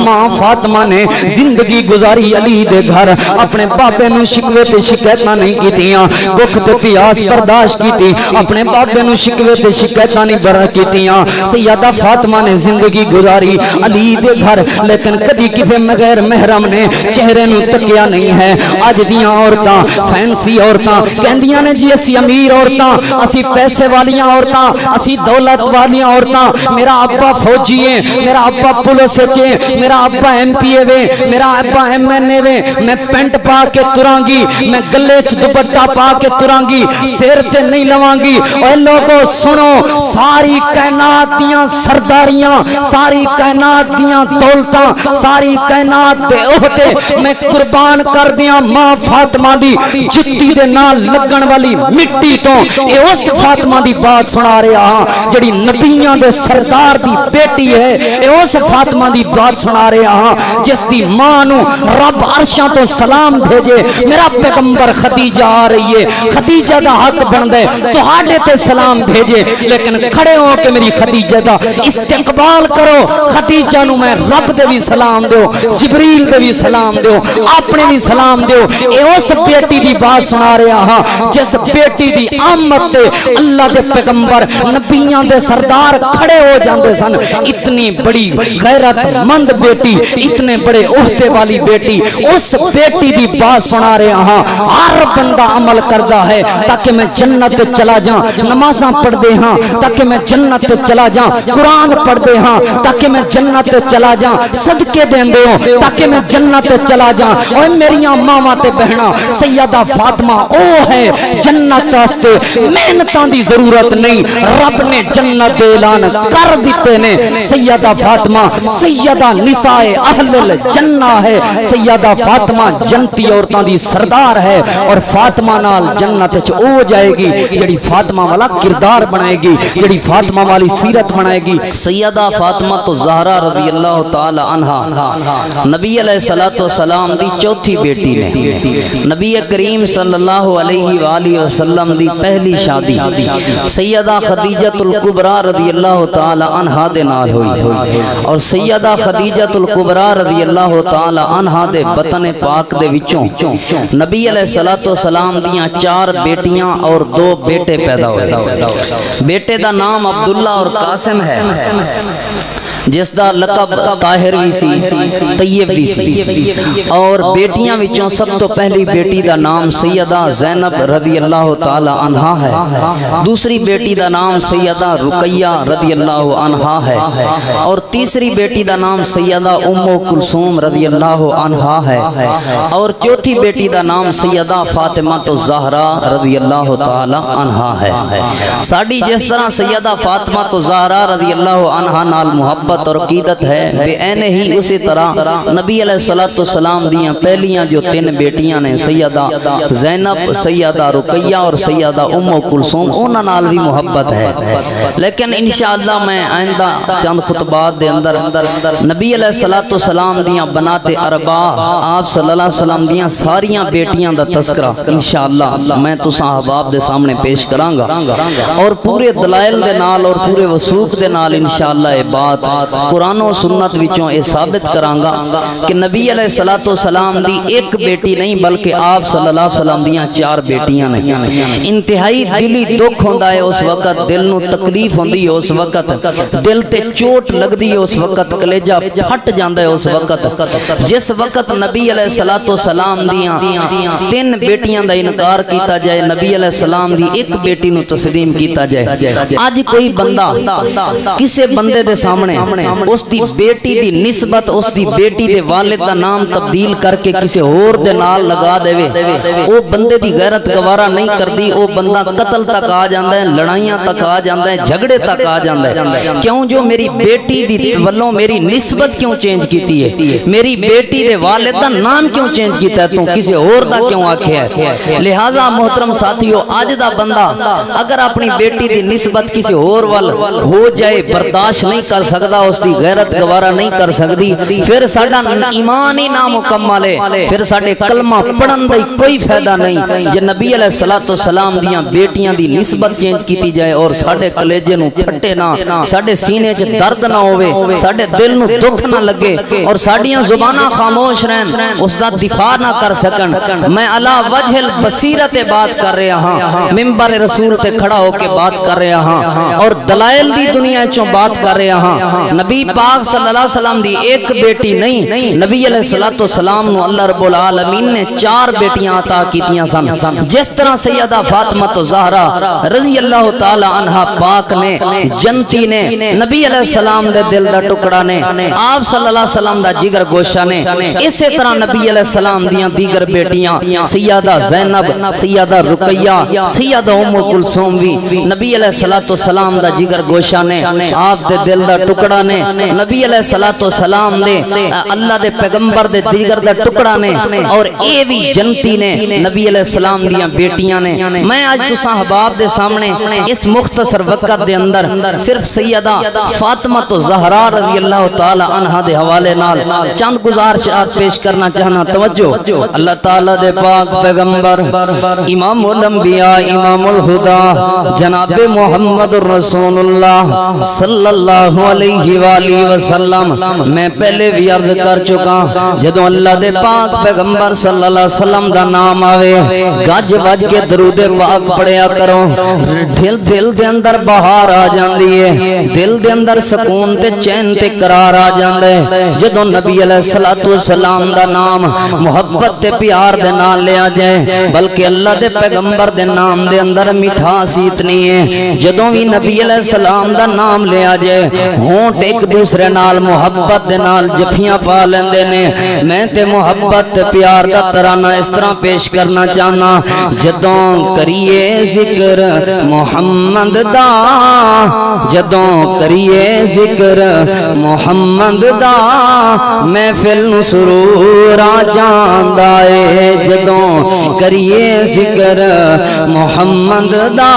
ماں فاطمہ نے زندگی گزاری علی دے گھر، اپنے بابے نو شکوے تے شکایتاں نہیں کیتیاں، بھوک تے پیاس برداشت کیتی، اپنے بابے نو شکوے تے شکایتاں نہیں کیتیاں۔ سیدہ فاطمہ نے زندگی گزاری علی دے گھر، لیکن کدی کسے بغیر محرم نے چہرے نو تکیا نہیں ہے۔ اج دیاں عورتاں فینسی عورتاں کہندیاں نے جی اسی امیر عورتاں، اسی پیسے والیاں عورتاں، اسی دولت والیاں عورتاں، میرا ابا فوجی ہے، میرا ابا پولیس وچ ہے، میرا ابا ایم پی اے وے، میرا ابا ایم این اے وے، میں پینٹ پا کے تراں گی، میں گلے وچ دوپٹہ پا کے تراں گی، سر تے نہیں لواں گی۔ اے لوگو سنو، ساری کائنات دیاں سرداریاں، ساری کائنات دیاں دولتاں، ساری کائنات دے عہدے میں قربان کر دیاں ماں فاطمہ دی جتی دے نال لگن والی مٹی تو اے اس فاطمہ دی بات سنا رہا ہاں جڑی نبیاں دے سردار دی بیٹی ہے، اے اس فاطمہ دی بات سنا رہا ہاں جس دی ماں نو رب عرشاں تو سلام بھیجے، میرا پیغمبر خدیجہ آ رہی ہے، خدیجہ دا حق بن دے تو ہاڈے تے سلام بھیجے، لیکن کھڑے ہو کے میری خدیجہ دا استقبال کرو۔ خدیجہ نو میں رب دے بھی سلام دیو، جبریل دے بھی سلام دیو، اپنے بھی سلام دیو۔ اے اس بیٹی دی بات سنا رہا ہاں جس بیٹی دی آمد تے اللہ دے پیغمبر نبیاں دے سردار کھڑے ہو جاندے سن۔ اتنی بڑی غیرت مند بیٹی، اتنے بڑے عہدے والی بیٹی، اس بیٹی دی بات سنا رہا ہاں۔ ہر بندہ عمل کردا ہے تاکہ میں جنت چلا جاں، نمازاں پڑھ دے ہاں تاکہ میں جنت چلا جاں، قرآن پڑھ دے ہاں تاکہ میں جنت چلا جاں، صدقے دیندے ہو تاکہ میں جنت چلا جاں۔ اوے میریاں ماواں تے بہناں، سیدہ فاطمہ او ہے جنت واسطے محنتاں دی ضرورت نہیں، رب نے جنت دے اعلان کر دیتے نے۔ سیدہ فاطمہ سیدہ نساء اہل الجنہ ہے، سیدہ فاطمہ جنتی عورتاں دی سردار ہے، اور فاطمہ نال جنت وچ او جائے گی جڑی فاطمہ والا کردار بنائے گی، جڑی فاطمہ والی سیرت بنائے گی۔ سیدہ فاطمہ تو زہرا رضی اللہ تعالی عنہا نبی علیہ الصلوۃ والسلام دی چوتھی بیٹی نے۔ نبی کریم صلی اللہ علیہ وآلہ وسلم دی پہلی شادی سیدہ خدیجہ الکبریٰ رضی اللہ تعالی عنہا دے نال ہوئی، اور سیدہ خدیجہ الکبریٰ رضی اللہ تعالی عنہا دے بطن پاک دے وچوں نبی علیہ الصلوۃ والسلام دیاں 4 بیٹیاں اور 2 بیٹے پیدا ہوئے۔ بیٹے دا نام عبداللہ اور قاسم ہے، جس دا لقب طاہر بھی سی، طیب بھی سی، اور بیٹیاں وچوں سب تو پہلی بیٹی دا نام سیدہ زینب رضی اللہ تعالی عنہا ہے، دوسری بیٹی دا نام سیدہ رقیہ رضی اللہ عنہا ہے، اور تیسری بیٹی دا نام سیدہ ام کلثوم رضی اللہ عنہا ہے، اور چوتھی بیٹی دا نام سیدہ فاطمہ الزہرا رضی اللہ تعالی عنہا ہے۔ ساڈی جس طرح سیدہ فاطمہ الزہرا رضی اللہ عنہا نال محبت اور عقیدت ہے، بے عین ہی اسی طرح نبی علیہ الصلوۃ والسلام دیاں پہلیاں جو 3 بیٹیاں نے سیدہ زینب، سیدہ رقیہ اور سیدہ ام کلثوم، انہاں نال بھی محبت ہے۔ لیکن انشاءاللہ میں آئندہ چند خطبات دے اندر نبی علیہ الصلوۃ والسلام دیاں بنات اربع، آپ صلی اللہ علیہ وسلم دیاں ساریاں بیٹیاں دا تذکرہ انشاءاللہ میں تساں احباب دے سامنے پیش کراں گا، اور پورے دلائل دے نال اور پورے وثوق دے نال انشاءاللہ یہ بات قرآن و سنت وچوں اے ثابت کرانگا کہ نبی علیہ الصلوۃ والسلام دی ایک بیٹی نہیں بلکہ آپ صلی اللہ علیہ وسلم دیاں 4 بیٹیاں نہیں۔ انتہائی دلی دکھ ہوندا ہے اس وقت، دل نو تکلیف ہوندی ہے اس وقت، دل تے چوٹ لگدی ہے اس وقت، کلیجہ پھٹ جاندا ہے اس وقت جس وقت نبی علیہ الصلوۃ والسلام دیاں 3 بیٹیاں دا انکار کیتا جائے، نبی علیہ السلام دی ایک بیٹی نو تسلیم کیتا جائے۔ آج کوئی بندہ کسے بندے دے سامنے اس دی بیٹی دی نسبت، اس دی بیٹی دے والد دا نام تبدیل کر کے کسی اور دے نال لگا دے او بندے دی غیرت گوارا نہیں کردی، او بندہ قتل تک آ جاندہ ہے، لڑائیاں تک آ جاندہ ہے، جھگڑے تک آ جاندہ ہے۔ کیوں جو میری بیٹی دی ولوں میری نسبت کیوں چینج کیتی ہے، میری بیٹی دے والد دا نام کیوں چینج کیتا ہے، تو کسی اور دا کیوں آکھے ہے۔ لہٰذا محترم ساتھیو، آج دا بندہ اگر اپنی بیٹی دی نسبت کسی اور وال ہو جائے برداشت نہیں کر سکتا، تقلا اس دی غیرت گوارا نہیں کر سکتی، پھر ساڈا ایمان ہی نامکمل ہے، پھر ساڈے کلمہ پڑھن دا کوئی فائدہ نہیں۔ جے نبی علیہ الصلوۃ والسلام دیاں بیٹیاں دی نسبت چینج کیتی جائے اور ساڈے کلیجے نو پھٹے نہ، ساڈے سینے چ درد نہ ہوے، ساڈے دل نو دکھ نہ لگے اور ساڈیاں زباناں خاموش رہن، اس دا دفاع نہ کر سکن۔ میں علی وجہ البصیرت بات کر رہا ہاں، منبر رسول سے کھڑا ہو کے بات کر رہا ہاں اور دلائل دی دنیا چوں بات کر رہا ہاں۔ نبی پاک صلی اللہ علیہ وسلم دی ایک بیٹی نہیں، نبی علیہ الصلوۃ والسلام نو اللہ رب العالمین نے 4 بیٹیاں عطا کیتیاں سن۔ جس طرح سیدہ فاطمہ الزہرا رضی اللہ تعالی عنہا پاک نے جنتی نے نبی علیہ السلام دے دل دا ٹکڑا نے، آپ صلی اللہ علیہ وسلم دا جگر گوشہ نے، اسی طرح نبی علیہ السلام دیاں دیگر بیٹیاں سیدہ زینب، سیدہ رقیہ، سیدہ ام کلثوم بھی نبی علیہ السلام دا جگر گوشہ نے، آپ دے دل دا ٹکڑا نے، نبی علیہ السلام دے اللہ دے پیغمبر دے دیگر دا ٹکڑا نے، اور اے بھی جنتی نے نبی علیہ السلام دیاں بیٹیاں نے۔ میں آج تساں احباب دے سامنے اس مختصر وقت دے اندر صرف سیدہ فاطمہ الزہرا رضی اللہ تعالی عنہا دے حوالے نال چند گزارشات پیش کرنا چاہنا۔ توجہ، اللہ تعالی دے پاک پیغمبر امام الانبیاء امام الہدا جناب محمد رسول اللہ صلی اللہ علیہ وآلہ وسلم، میں پہلے بھی عرض کر چکا، جدوں اللہ دے پاک پیغمبر صلی اللہ علیہ وسلم دا نام آوے گج وج کے درود پاک پڑھیا کرو، دل دے اندر بہار آ جاندی ہے، دل دے اندر سکون تے چین تے قرار آ جاندا ہے۔ جدوں نبی علیہ الصلوۃ والسلام دا نام محبت تے پیار دے نال لیا جائے، بلکہ اللہ دے پیغمبر دے نام دے اندر مٹھاس اتنی ہے، جدوں بھی نبی علیہ السلام دا نام لیا جائے ہونٹ ایک دوسرے نال محبت دے نال جفیاں پا لیندے نے۔ میں تے محبت تے پیار دا ترانہ اس طرح پیش کرنا چاہنا، جدوں کریے ذکر محمد دا، جدوں کریے ذکر محمد دا، محفل نو سرور آ جاندا اے، جدوں کریے ذکر محمد دا،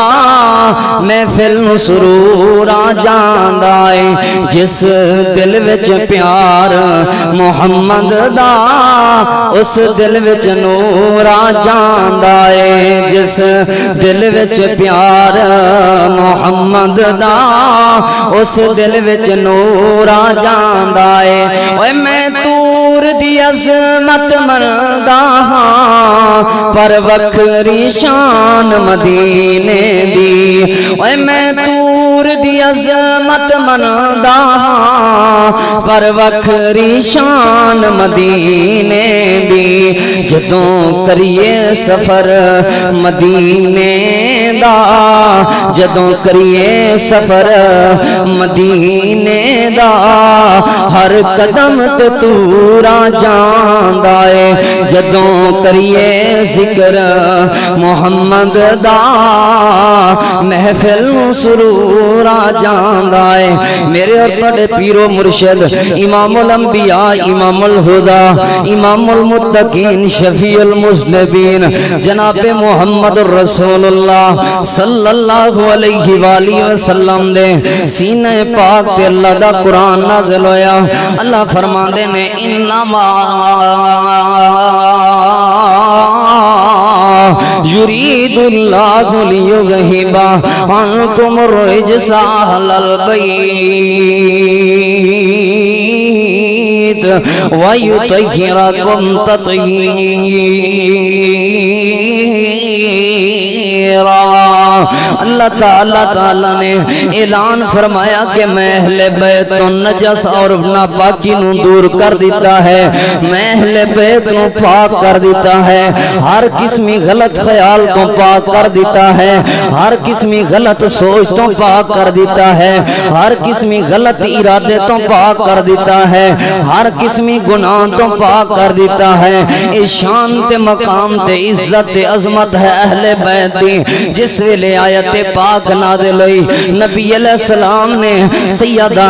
محفل نو سرور آ جاندا اے، جس دل وچ پیار محمد دا، اس دل وچ نور آ جاندا اے، جس دل وچ پیار محمد دا، اس دل وچ نور آ جاندا اے۔ اوے میں تور دی عظمت مردا ہاں، پر وکھری شان مدینے دی، اوے میں تور دی عظمت مردا ہاں، پر وکھری شان مدینے دی، جدوں کریے سفر مدینے دا، جدوں کریے سفر مدینے دا، ہر قدم تے تورا جاندا اے، جدوں کریے ذکر محمد دا، محفل نو سرور آ جاندا اے۔ میرے اور تہاڈے پیرو مرشد امام الانبیاء امام الہدا امام المتقین شفیع المذنبین جناب محمد رسول اللہ صلی اللہ علیہ وآلہ وسلم دے سینہ پاک تے اللہ دا قرآن نازل ہویا۔ اللہ فرماندے نے انما یرید اللہ لیذہب عنکم الرجس اہل البیت ویطہرکم تطہیرا۔ اللہ تعالیٰ نے اعلان فرمایا کہ میں اہل بیت نجس اور ناپاکی نو دور کر دیتا ہے، میں اہل بیت نو پاک کر دیتا ہے، ہر قسمی غلط خیال تو پاک کر دیتا ہے، ہر قسمی غلط سوچ تو پاک کر دیتا ہے، ہر قسمی غلط ارادے تو پاک کر دیتا ہے، ہر ہر قسمی گناہ تو پاک کر دیتا ہے. اے شان تے مقام تے عزت تے عظمت ہے اہل بیت دی. جس ویلے آیت پاک نازل ہوئی نبی علیہ السلام نے سیدہ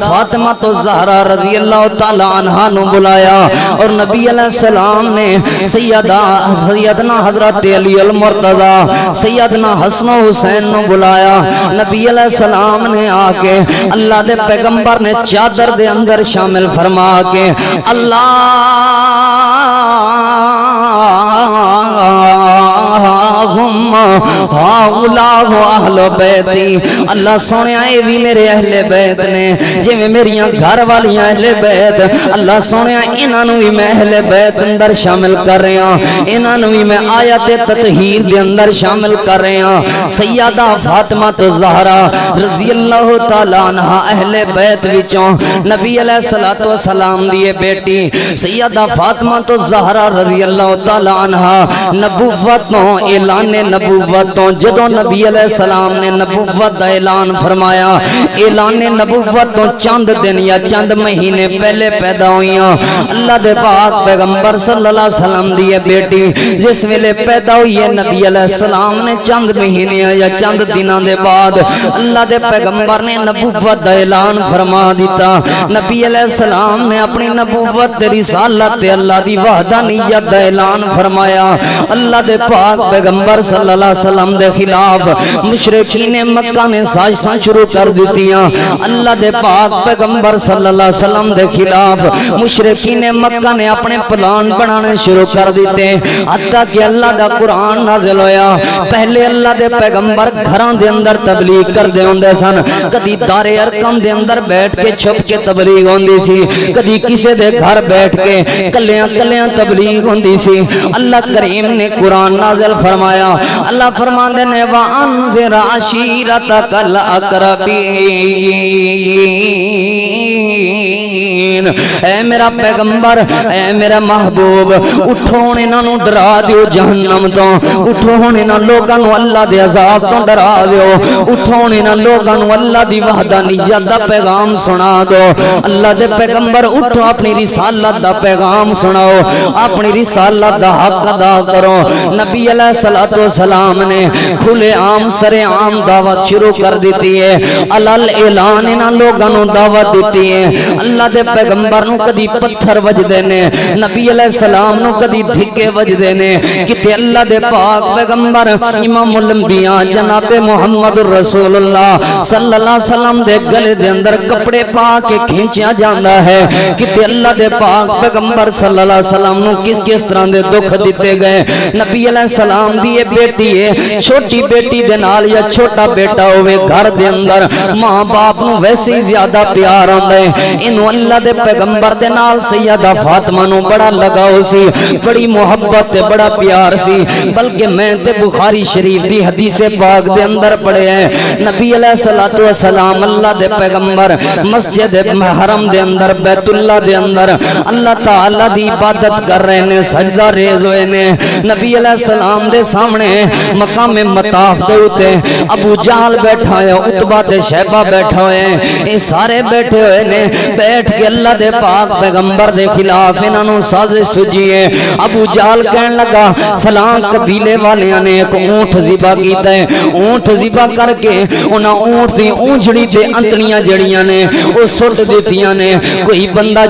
فاطمہ الزہرا رضی اللہ تعالی عنہا نو بلایا اور نبی علیہ السلام نے سیدنا حضرت علی المرتضی سیدنا حسن و حسین نو بلایا. نبی علیہ السلام نے آ کے اللہ دے پیغمبر نے چادر دے اندر شامل فرما کے اللہم ہاؤلاہ اہل بیتی. اللہ سونیا اے بھی میرے اہل بیت نے جی میں میریاں گھر والیاں اہل بیت. اللہ سونیا انہاں نو بھی میں اہل بیت اندر شامل کر رہے ہیں. انہاں نو بھی میں آیت تطہیر دے اندر شامل کر رہے ہیں. سیدہ فاطمہ الزہرا رضی اللہ تعالی عنہا اہل بیت وچوں نبی علیہ الصلوۃ والسلام دی بیٹی سیدہ فاطمہ الزہرا رضی اللہ تعالی عنہا نبوتوں اعلان نبوتوں جدوں نبی علیہ السلام نے نبوت دا اعلان فرمایا اعلان نبوتوں چند دن یا چند مہینے پہلے پیدا ہوئیاں. اللہ دے پاک پیغمبر صلی اللہ علیہ وسلم دی بیٹی جس ویلے پیدا ہوئی ہے نبی علیہ السلام نے چند مہینے یا چند دنوں دے بعد اللہ دے پیغمبر نے نبوت دا اعلان فرما دیتا. نبی علیہ السلام نے اپنی نبوت تے رسالت تے اللہ دی وحدانیت دا اعلان فرمایا. اللہ دے پاک پیغمبر صلی اللہ علیہ وسلم دے خلاف مشرکین مکہ نے سازشاں شروع کر دیتیاں. اللہ دے پاک پیغمبر صلی اللہ علیہ وسلم دے خلاف مشرکین مکہ نے اپنے پلان بنانے شروع کر دیتے حتیٰ کہ اللہ دا قرآن نازل ہویا. پہلے اللہ دے پیغمبر گھران دے اندر تبلیغ کر دے ہوندے سن. کدی دار ارقم دے اندر بیٹھ کے چھپ کے تبلیغ ہوندی سی, کدی کسے دے گھر بیٹھ کے کلیاں تبلیغ ہوندی سی. اللہ کریم نے قرآن نازل فرمایا. اللہ فرماندے نے وَأَنذِرْ عَشِيرَتَكَ الْأَقْرَبِينَ. اے میرا پیغمبر اے میرا محبوب اٹھو انہاں نو ڈرا دیو جہنم تو. اٹھو انہاں لوکاں نو اللہ دے عذاب تو ڈرا دیو. اٹھو انہاں لوکاں نو اللہ دی وحدانیت دا پیغام سنا دو. اللہ دے پیغمبر اٹھو اپنی رسالت دا پیغام سناؤ, اپنی رسالت دا حق ادا کرو. نبی علیہ الصلوۃ والسلام نے کھلے عام سرے عام دعوت شروع کر دیتی ہے. علل اعلان انہاں لوکاں نو دعوت دیتی ہے. اللہ دے پیغمبر نو کدی پتھر وجدے نے, نبی علیہ السلام نو کدی دھکے وجدے نے. کتے اللہ دے پاک پیغمبر امام الانبیاء جناب محمد رسول اللہ صلی اللہ علیہ وسلم دے گلے دے اندر کپڑے پا کے کھینچیا جاندا ہے. کتے اللہ دے پاک پیغمبر صلی اللہ علیہ وسلم نو کس طرح دے دکھ دیتے گئے. نبی علیہ السلام دی یہ بیٹی ہے, چھوٹی بیٹی دے نال یا چھوٹا بیٹا ہوئے گھر دے اندر ماں باپ نو ویسے ہی زیادہ پیار آندا ہے. انہوں اللہ دے پیغمبر دے نال سیدہ فاطمہ نو بڑا لگاؤ سی, بڑی محبت تے بڑا پیار سی. بلکہ میں تے بخاری شریف دی حدیث پاک دے اندر پڑھے ہیں نبی علیہ الصلوۃ والسلام اللہ دے پیغمبر مسجد حرم دے اندر بیت اللہ دے اندر اللہ تعالی دی عبادت کر رہے نے, سجدہ ریز ہوئے نے. نبی علیہ السلام دے سامنے مقام مطاف دے اوتے ابو جہل بیٹھا ہے, عتبہ تے شیبہ بیٹھا ہوئے ہیں, یہ سارے بیٹھے ہوئے نے. بیٹھ کے اللہ دے پاک پیغمبر دے خلاف انہاں نو سازش سجی ہے. ابو جہل کہن لگا فلاں قبیلے والیاں نے ایک اونٹ ذبح کیتا ہے. اونٹ ذبح کر کے انہاں اونٹ دی اونجڑی تے انتڑیاں جڑیاں نے او سٹ دتیاں نے. کوئی بندہ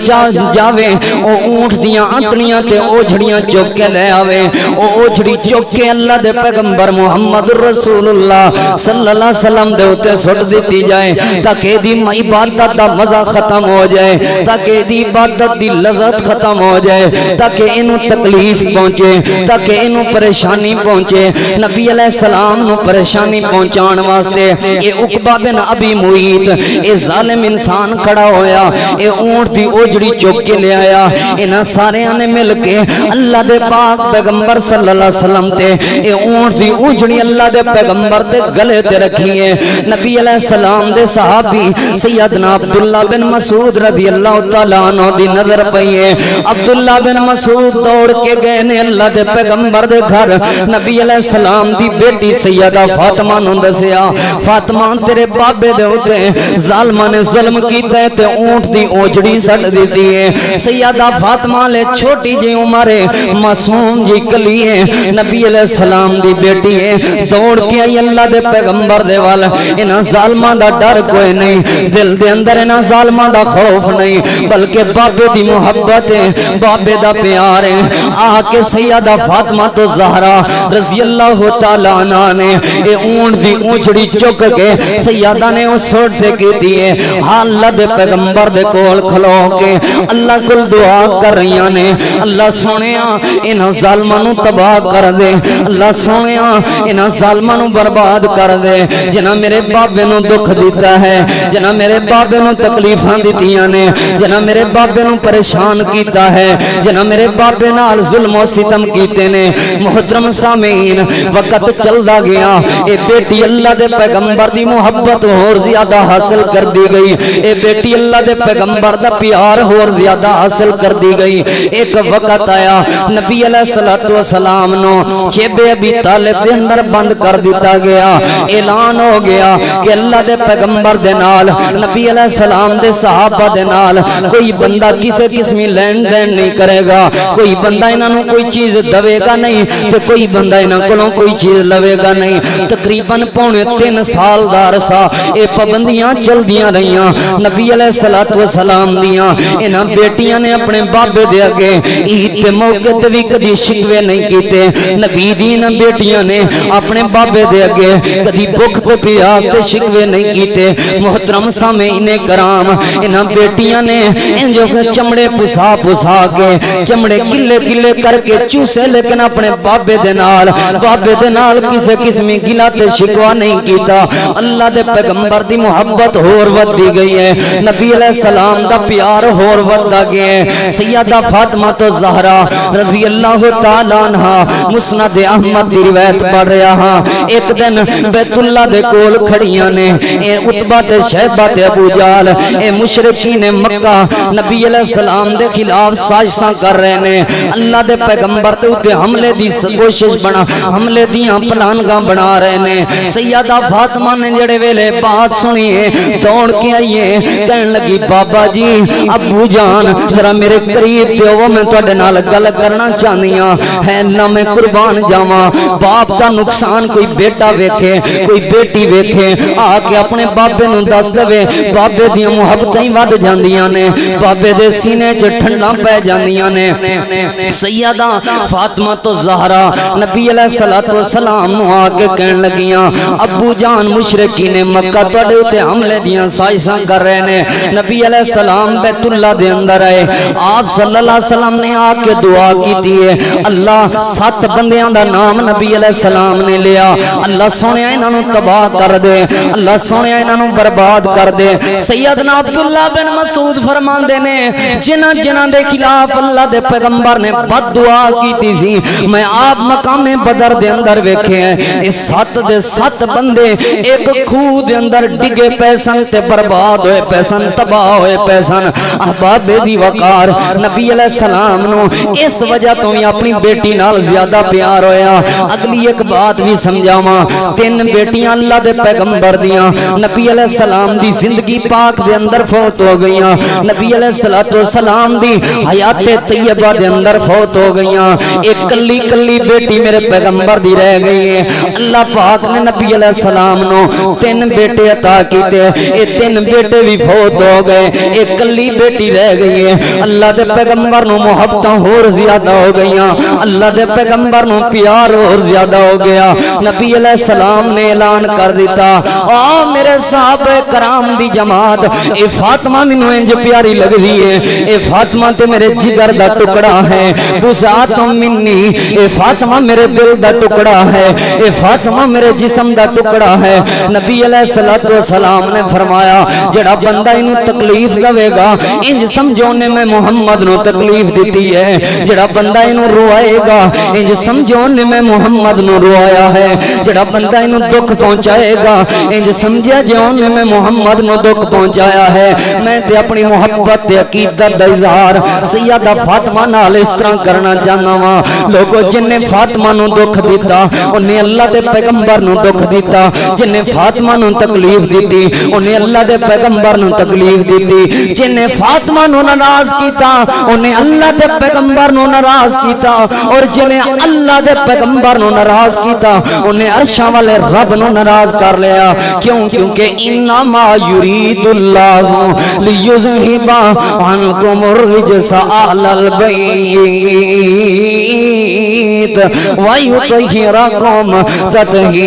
جاوے او اونٹ دیاں انتڑیاں تے اوجھڑیاں چوک کے لے آوے, او اوجھڑی چوک کے اللہ دے پیغمبر محمد رسول اللہ صلی اللہ علیہ وسلم دے اوتے سٹ دتی جائے تاکہ دی عبادت دا مزہ ختم ہو جائے, تاکہ دی عبادت دی لذت ختم ہو جائے, تاکہ انہوں تکلیف پہنچے, تاکہ انہوں پریشانی پہنچے. نبی علیہ السلام نو پریشانی پہنچان واسطے اے عقبہ بن ابی معیط اے ظالم انسان کھڑا ہویا, اے اونٹ دی اوجڑی چوک کے لے آیا. انہاں سارے نے مل کے اللہ دے پاک پیغمبر صلی اللہ علیہ وسلم تے اے اونٹ دی اونجڑی اللہ دے پیغمبر دے گلے تے رکھی ہے نبی علیہ السلام دے صحابی سیدنا عبداللہ بن مسعود رضی اللہ تعالیٰ عنہ دی نظر پئی ہے عبداللہ بن مسعود دوڑ کے گئے نے اللہ دے پیغمبر دے گھر نبی علیہ السلام دی بیٹی سیدہ فاطمہ نو دسیا فاطمہ تیرے بابے دے اوتے ظالماں نے ظلم کیتا ہے تے اونٹ دی اونجڑی سٹ دیتی ہے سیدہ فاطمہ لے چھوٹی جی عمر ہے معصوم جی کلی ہے نبی علیہ السلام دی بیٹی ہے دوڑ کے آئی اللہ دے پیغمبر دے وال انہاں ظالماں دا ڈر کوئی نہیں دل دے اندر انہاں ظالماں دا خوف نہیں بلکہ بابے دی محبت ہے بابے دا پیار ہے آ کے سیدہ فاطمہ تو زہرا رضی اللہ تعالیٰ عنہ نے اے اونٹ دی اونچڑی چک کے سیدہ نے اس سوٹ سے کی دیئے اللہ دے پیغمبر دے کول کھلو کے اللہ کل دعا کر رہی نے اللہ سونیا انہاں ظالمانوں تباہ کر دے اللہ سونیا انہاں ظالمانوں برباد کر دے جنہاں میرے بابے نو دکھ دیتا ہے جنہاں میرے بابے نو تکلیفاں دیتیاں نے جنہاں میرے بابے نو پریشان کیتا ہے جنہاں میرے بابے نال ظلم و ستم کیتے نے محترم سامعین وقت چلدا گیا اے بیٹی اللہ دے پیغمبر دی محبت اور زیادہ حاصل کر دی گئی اے بیٹی اللہ دے پیغمبر دا پیار اور زیادہ حاصل کر دی گئی ایک وقت آیا نبی علیہ السلام نو شیب ابی طالب دے اندر بند کر دیتا گیا اعلان ہو گیا کہ اللہ دے پیغمبر دے نال نبی علیہ السلام دے صحابہ دے نال کوئی بندہ کسے قسمی لین دین نہیں کرے گا کوئی بندہ انہوں کوئی چیز دوے گا نہیں تو کوئی بندہ انہوں کلوں کوئی چیز لوے گا نہیں تقریباً پونے 3 سال دا عرصہ اے پابندیاں چل دیاں رہیاں نبی علیہ السلام دیاں انہاں بیٹیاں نے اپنے بابے دے اگے عید تے موقع تے بھی کدی شکوے نہیں کیتے نبی دی انہاں بیٹیاں نے اپنے بابے دے اگے کدی بھوک تے پیاس تے شکوے نہیں کیتے محترم سامعین کرام انہاں بیٹیاں نے انجو چمڑے پسا پسا کے چمڑے کلے کلے کر کے چوسے لیکن اپنے بابے دے نال کسے قسمی گلا تے شکوا نہیں کیتا اللہ دے پیغمبر دی محبت اور ود دی گئی ہے نبی علیہ السلام دا پیار اور ود دا گیا ہے سیدہ فاطمہ تو زہرا رضی اللہ تعالیٰ عنہ مسند احمد دی روایت پڑھ رہا ہاں ایک دن بیت اللہ دے کول کھڑیاں نے اے عتبہ تے شیبہ تے ابو جہل اے مشرکین مکہ نبی علیہ السلام دے خلاف سازشاں کر رہے نے اللہ دے پیغمبر تے اوتے حملے دی کوشش حملے دیاں پلانگاں بنا رہے نے سیدہ فاطمہ نے جڑے ویلے بات سنیے دوڑ کے آئیے کہنے لگی بابا جی ابو جان ذرا میرے قریب تے وہ میں تواڈے نال گل کرنا چاہنیاں ہے نہ میں قربان جاواں باپ دا نقصان کوئی بیٹا ویکھے کوئی بیٹی ویکھے آ کے اپنے بابے نوں دس دے بابے دیاں محبتاں ود جاندیاں نے بابے دے سینے چ ٹھنڈاں پے جاندیاں نے سیدہ فاطمہ تو زہرا نبی علیہ السلام نو آ کے کہن لگیاں ابو جان مشرکین مکہ تواڈے تے حملے دیاں سازشاں کر رہے نے نبی علیہ السلام بیت اللہ دے اندر آئے آپ صلی اللہ علیہ وسلم نے آ کے دعا کیتی ہے اللہ 7 بندیاں دا نام نبی علیہ السلام نے لیا اللہ سونیا انہاں نوں تباہ کر دے اللہ سونیا انہاں نوں برباد کر دے سیدنا عبداللہ بن مسعود فرماندے نے جنہاں دے خلاف اللہ دے پیغمبر نے بد دعا کیتی سی میں آپ مقام بدر دے اندر ویکھے ہیں اس 7 دے 7 بندے ایک کھوہ دے اندر ڈگے پیسن تے برباد ہوئے پیسن تباہ ہوئے پیسن احباب دی وقار نبی علیہ السلام نو اس وجہ تو ہی اپنی بیٹی نال زیادہ پیار ہویا اگلی ایک بات بھی سمجھاواں 3 بیٹیاں اللہ دے پیغمبر دیاں نبی علیہ السلام دی زندگی پاک دے اندر فوت ہو گئیاں نبی علیہ السلام دی حیات طیبہ دے اندر فوت ہو گئیاں ایک کلی کلی بیٹی میرے پیغمبر دی رہ گئی ہے اللہ پاک نے نبی علیہ السلام نو 3 بیٹے عطا کیتے اے 3 بیٹے بھی فوت ہو گئے ایک کلی بیٹی رہ گئی ہے اللہ دے پیغمبر نو محبتاں اور زیادہ ہو گئیاں اللہ دے پیغمبر نو پیار اور زیادہ ہو گیا نبی علیہ السلام نے اعلان کر دیتا آ میرے صحابہ کرام دی جماعت اے فاطمہ مینوں انج پیاری لگدی ہے اے فاطمہ تے میرے جگر دا ٹکڑا ہے بسات منی اے فاطمہ میرے دل دا ٹکڑا ہے اے فاطمہ میرے جسم دا ٹکڑا ہے نبی علیہ السلام نے فرمایا جڑا بندہ انہوں تکلیف لوے گا انج سمجھونے میں محمد نو تکلیف دیتی ہے جڑا بندہ انہوں روائے گا انج سمجھونے میں محمد محمد نو روایا ہے جڑا بندہ انو دکھ پہنچائے گا انج سمجھیا جے اونے میں محمد نو دکھ پہنچایا ہے میں تے اپنی محبت تے عقیدت دا اظہار سیدہ فاطمہ نال اس طرح کرنا چاہنا وا لوگو جن نے فاطمہ نو دکھ دیتا انہیں اللہ دے پیغمبر نو دکھ دیتا جن نے فاطمہ نو تکلیف دیتی انہیں اللہ دے پیغمبر نو تکلیف دیتی جن نے فاطمہ نو ناراض کیتا انہیں اللہ دے پیغمبر نو ناراض کیتا اور جنہیں اللہ دے پیغمبر نو ناراض کیتا انہیں عرشاں والے رب نو ناراض کر لیا کیونکہ انما یرید اللہ لیذہب عنکم الرجس اہل البیت ویطہرکم تطہیرا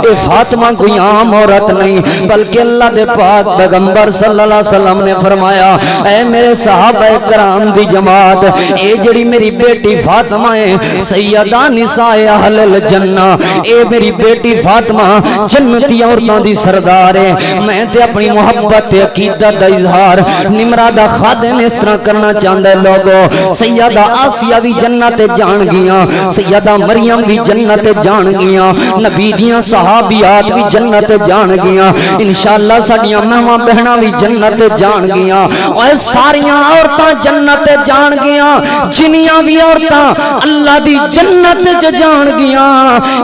اے فاطمہ کوئی عام عورت نہیں بلکہ اللہ دے پاک پیغمبر صلی اللہ علیہ وسلم نے فرمایا اے میرے صحابہ کرام دی جماعت اے جڑی میری بیٹی فاطمہ ہے سیدہ نساء اہل الجنہ اے میری بیٹی فاطمہ جنتی عورتوں دی سردار ہے میں تے اپنی محبت تے عقیدت دا اظہار نمرادہ خادم اس طرح کرنا چاہتا ہے لوگوں سیدہ آسیہ بھی جنت جان گیاں سیدہ مریم بھی جنت جان گیاں نبی دیاں صحابیات بھی جنت جان گیاں انشاءاللہ ساڈیاں مہواں بہناں بھی جنت جان گیاں اور ساریاں عورتاں جنت جان گیاں جنیاں بھی عورتاں اللہ دی جنت جان گیاں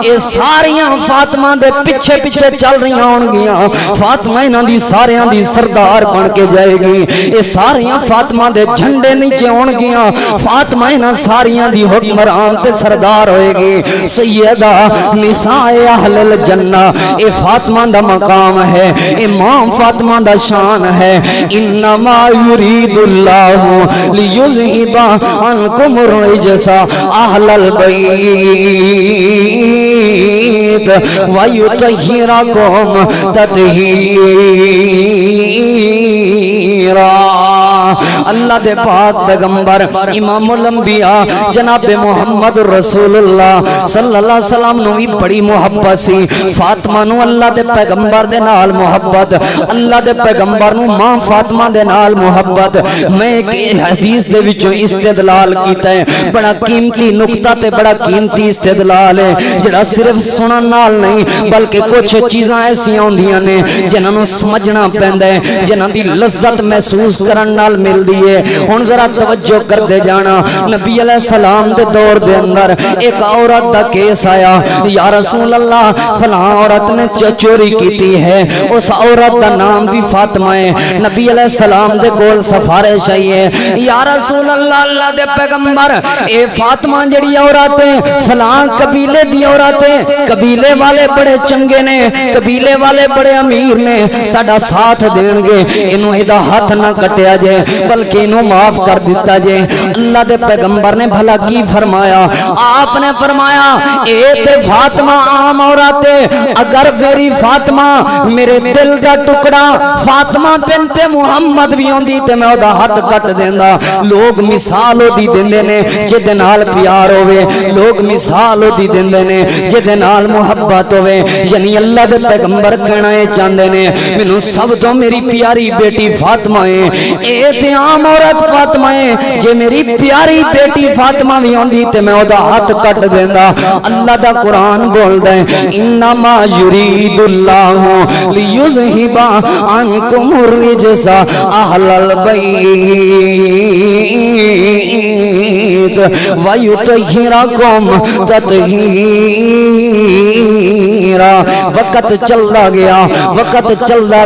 اے ساریاں فاطمہ دے پیچھے پیچھے چل رہی ہون گیاں فاطمہ انہاں دی ساریاں دی سردار بن کے جائے گی اے ساریاں فاطمہ دے جھنڈے نیچے ہون گیاں فاطمہ انہاں ساریاں دی حکمران تے سردار ہوئے گی سیدہ نساء اہل الجنہ اے فاطمہ دا مقام ہے امام فاطمہ دا شان ہے انما یرید اللہ لیذہب عنکم الرجس اہل البیت ویطہرکم تطہیرا اللہ دے پاک پیغمبر امام الانبیاء جناب محمد رسول اللہ صلی اللہ علیہ وسلم نو بھی بڑی محبت سی فاطمہ نو اللہ دے پیغمبر دے نال محبت اللہ دے پیغمبر نو ماں فاطمہ دے نال محبت میں ایک حدیث دے وچوں استدلال کیتا ہے بڑا قیمتی نقطہ تے بڑا قیمتی استدلال ہے جڑا صرف سنن نال نہیں بلکہ کچھ چیزاں ایسی ہوندیاں نے جنہاں نو سمجھنا پیندا ہے جنہاں دی لذت محسوس کرن نال ملدی ہے ہن ذرا توجہ کر دے جانا نبی علیہ السلام دے دور دے اندر ایک عورت دا کیس آیا یا رسول اللہ فلاں عورت نے چوری کیتی ہے اس عورت دا نام بھی فاطمہ ہے نبی علیہ السلام دے کول سفارش آئی ہے یا رسول اللہ اللہ دے پیغمبر اے فاطمہ جڑی عورت ہے فلاں قبیلے دی عورت ہے قبیلے والے بڑے چنگے نے قبیلے والے بڑے امیر نے ساڈا ساتھ دین گے انہوں ایدہ ہاتھ نہ کٹیا جے بلکہ انہوں معاف کر دیتا جے اللہ دے پیغمبر نے بھلا کی فرمایا آپ نے فرمایا اے تے فاطمہ عام عورت ہے اگر میری فاطمہ میرے دل دا ٹکڑا فاطمہ بنت محمد بھی ہوندی تے میں اودا ہاتھ کٹ دیندا لوگ مثال ہوندی دیندے نے جے نال پیار ہوئے لوگ مثال ہوندی دیندے نے جے نال محبت ہوئے یعنی اللہ دے پیغمبر کہنا ہے چاندے نے مینوں سب تو میری پیاری بیٹی فاطمہ ہے اے تے عام عورت فاطمہ ہے جے میری پیاری بیٹی فاطمہ بھی ہوندی تے میں اودا ہاتھ کٹ دیندا اللہ دا قرآن بولدا ہے انما یرید اللہ لیذہب عنکم الرجس اہل البیت ویطہرکم تطہیرا وقت چلدا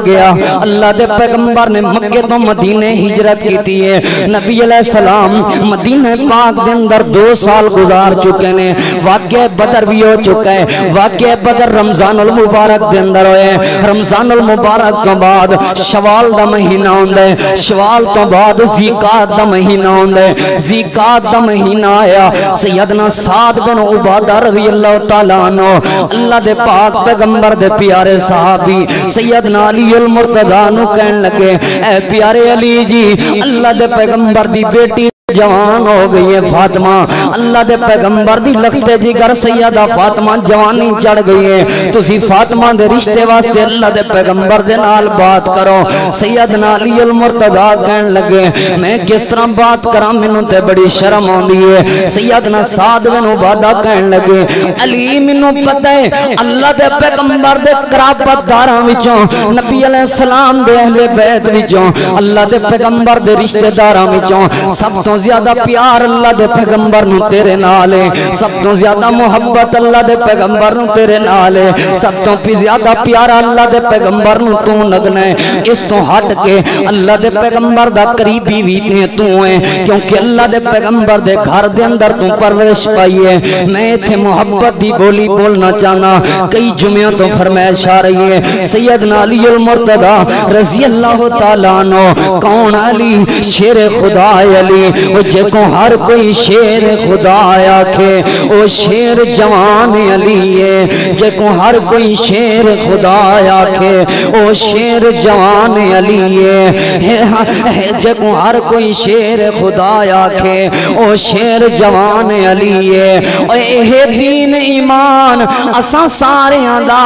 گیا اللہ دے پیغمبر نے مکے تو مدینے ہجرت کیتی ہے نبی علیہ السلام مدینہ پاک دے اندر 2 سال گزار چکے نے واقعہ بدر بھی ہو چکا ہے واقعہ بدر رمضان المبارک دے اندر ہوئے رمضان المبارک تو بعد شوال دا مہینہ ہوندا ہے شوال تو بعد ذیقات دا مہینہ ہوندا ہے ذیقات دا مہینہ آیا سیدنا سعد بن عبادہ رضی اللہ تعالیٰ عنہ اللہ دے پاک پیغمبر دے پیارے صحابی سیدنا علی المرتضیٰ نو کہن لگے اے پیارے علی جی اللہ دے پیغمبر دی بیٹی جوان ہو گئی ہے فاطمہ اللہ دے پیغمبر دی لخت جگر سیدہ فاطمہ جوانی چڑھ گئی ہے تسی فاطمہ دے رشتے واسطے اللہ دے پیغمبر دے نال بات کرو سیدنا علی المرتضی کہن لگے میں کس طرح بات کراں مینوں تے بڑی شرم آندی ہے سیدنا سعد بن عبادہ کہن لگے علی مینوں پتہ ہے اللہ دے پیغمبر دے قرابت داراں وچوں نبی علیہ السلام دے اہل بیت وچوں اللہ دے پیغمبر دے رشتہ داراں وچوں سب تو زیادہ پیار اللہ دے پیغمبر نو تیرے نال ہے سب تو زیادہ محبت اللہ دے پیغمبر نو تیرے نال ہے سب تو زیادہ پیارا اللہ دے پیغمبر نو تو لگنا ہے اس تو ہٹ کے اللہ دے پیغمبر دا قریبی بھی تو ہے کیونکہ اللہ دے پیغمبر دے گھر دے اندر تو پرورش پائی ہے میں تھے محبت دی بولی بولنا چاہنا کئی جمعوں تو فرمائش آ رہی ہے سیدنا علی المرتضی رضی اللہ تعالیٰ عنہ کون علی شیر خدا علی وہ جے کو ہر کوئی شیر خدا آکھے وہ شیر جوان علی ہے جے کو ہر کوئی شیر خدا آکھے وہ شیر جوان علی ہے جے کو ہر کوئی شیر خدا آکھے وہ شیر جوان علی ہے اے دین ایمان اساں سارے دا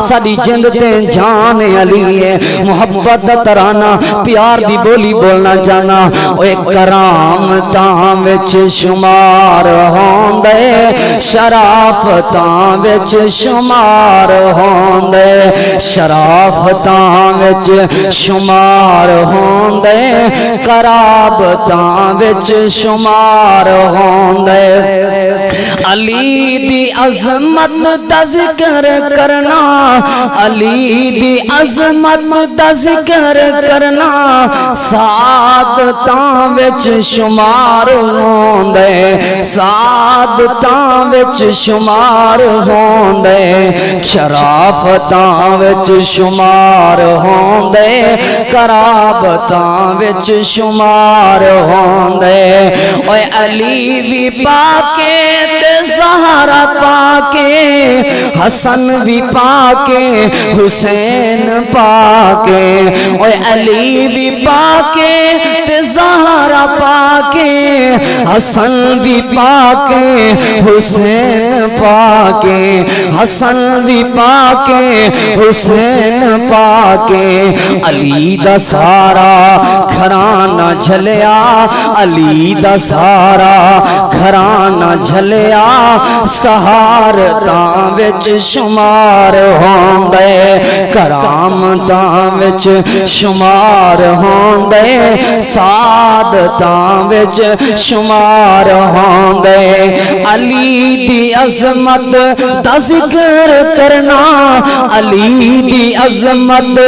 ساڈی جند تے جان علی ہے محبت دا ترانہ پیار دی بولی بولنا جانا اے کرامتاں وچ شمار ہوندے شرافتاں وچ شمار ہوندے شرافتاں وچ شمار ہوندے کرامتاں وچ شمار ہوندے علی دی عظمت دا ذکر کرنا علی دی عظمت دا ذکر کرنا سعادتاں وچ شمار ہوندے سعادتاں وچ شمار ہوندے شرافتاں وچ شمار ہوندے کرامتاں وچ شمار ہوندے اوے علی بھی پاکے تے زہرا پاکے حسن بھی پاکے حسین پاکے اوے علی بھی پاکے تے زہرا پاکے حسن بھی پاکے حسین پاکے حسن بھی پاکے حسین پاکے علی دا سارا گھرانہ جھلیا علی دا سارا گھرانہ جھلیا سہارتاں وچ شمار ہوندے کرامتاں وچ شمار ہوندے سعادتاں وچ شمار ہوندے علی دی عظمت دا ذکر کرنا علی دی عظمت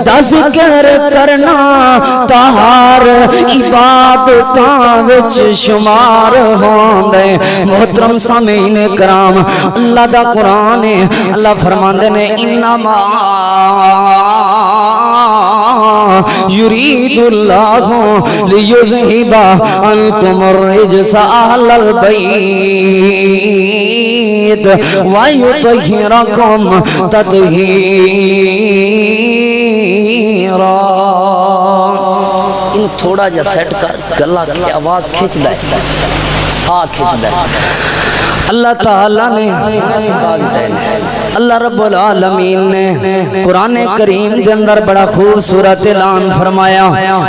دا ذکر کرنا تہار عبادتاں وچ شمار ہوندے محترم سامعین کرام اللہ دا قرآن ہے اللہ فرماندے نے انما یرید اللہ لیذہب عنکم الرجس اہل البیت ویطہرکم تطہیرا ان تھوڑا جا سیٹ کر گلہ کی آواز کھچ دے سا کھچ دے اللہ تعالیٰ نے اللہ رب العالمین نے قرآن کریم دے اندر بڑا خوبصورت اعلان فرمایا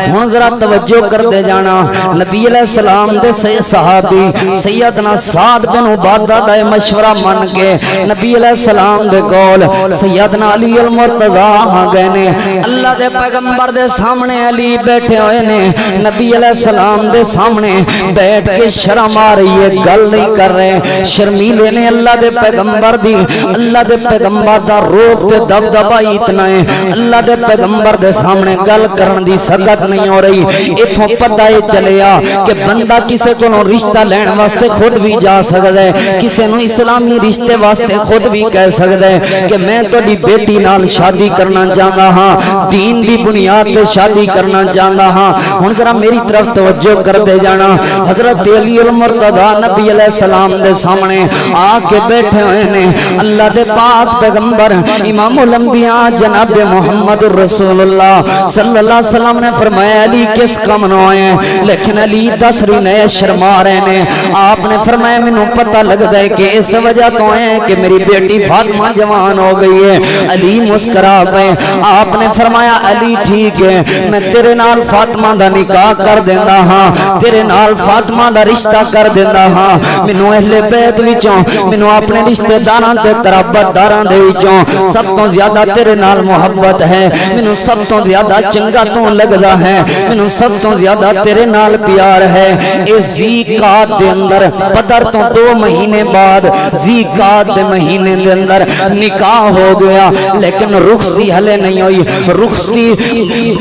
ہن ذرا توجہ کر دے جانا نبی علیہ السلام دے صحابی سیدنا سعد بن عبادہ دا مشورہ من کے نبی علیہ السلام دے کول سیدنا علی المرتضی آ گئے نے اللہ دے پیغمبر دے سامنے علی بیٹھے ہوئے نے نبی علیہ السلام دے سامنے بیٹھ کے شرم آ رہی ہے گل نہیں کر رہے شرمیلے نے اللہ دے پیغمبر دی اللہ دے پیغمبر دا روپ تے دبدبائی اتنا ہے اللہ دے پیغمبر دے سامنے گل کرن دی سکت نہیں ہو رہی اتھوں پتہ یہ چلیا کہ بندہ کسے کو رشتہ لین واسطے خود بھی جا سکتا ہے کسے نو اسلامی رشتے واسطے خود بھی کہہ سکتا ہے کہ میں تو دی بیٹی نال شادی کرنا چاہتا ہاں دین دی بنیاد تے شادی کرنا چاہتا ہاں ہن ذرا میری طرف توجہ کر دے جانا حضرت علی المرتضی نبی علیہ السلام دے سامنے آ کے بیٹھے ہوئے نے اللہ دے پاک پیغمبر امام الانبیاء جناب محمد رسول اللہ صلی اللہ علیہ وسلم نے فرمایا علی کس کم نو آئے لیکن علی دسری نئے شرما رہے نے آپ نے فرمایا میں نو پتہ لگ دے کہ اس وجہ تو آئے کہ میری بیٹی فاطمہ جوان ہو گئی ہے علی مسکرا پہ آپ نے فرمایا علی ٹھیک ہے میں تیرے نال فاطمہ دا نکاح کر دینا ہاں تیرے نال فاطمہ دا رشتہ کر دینا ہاں مینوں اہل بیت وچوں مینوں اپنے رشتہ داراں تے قرابت داراں دے وچوں سب تو زیادہ تیرے نال محبت ہے مینوں سب تو زیادہ چنگا تو لگدا ہے مینوں سب تو زیادہ تیرے نال پیار ہے اس ذیقات دے اندر بدر تو 2 مہینے بعد ذیقات دے مہینے دے اندر نکاح ہو گیا لیکن رخصتی ہلے نہیں ہوئی رخصتی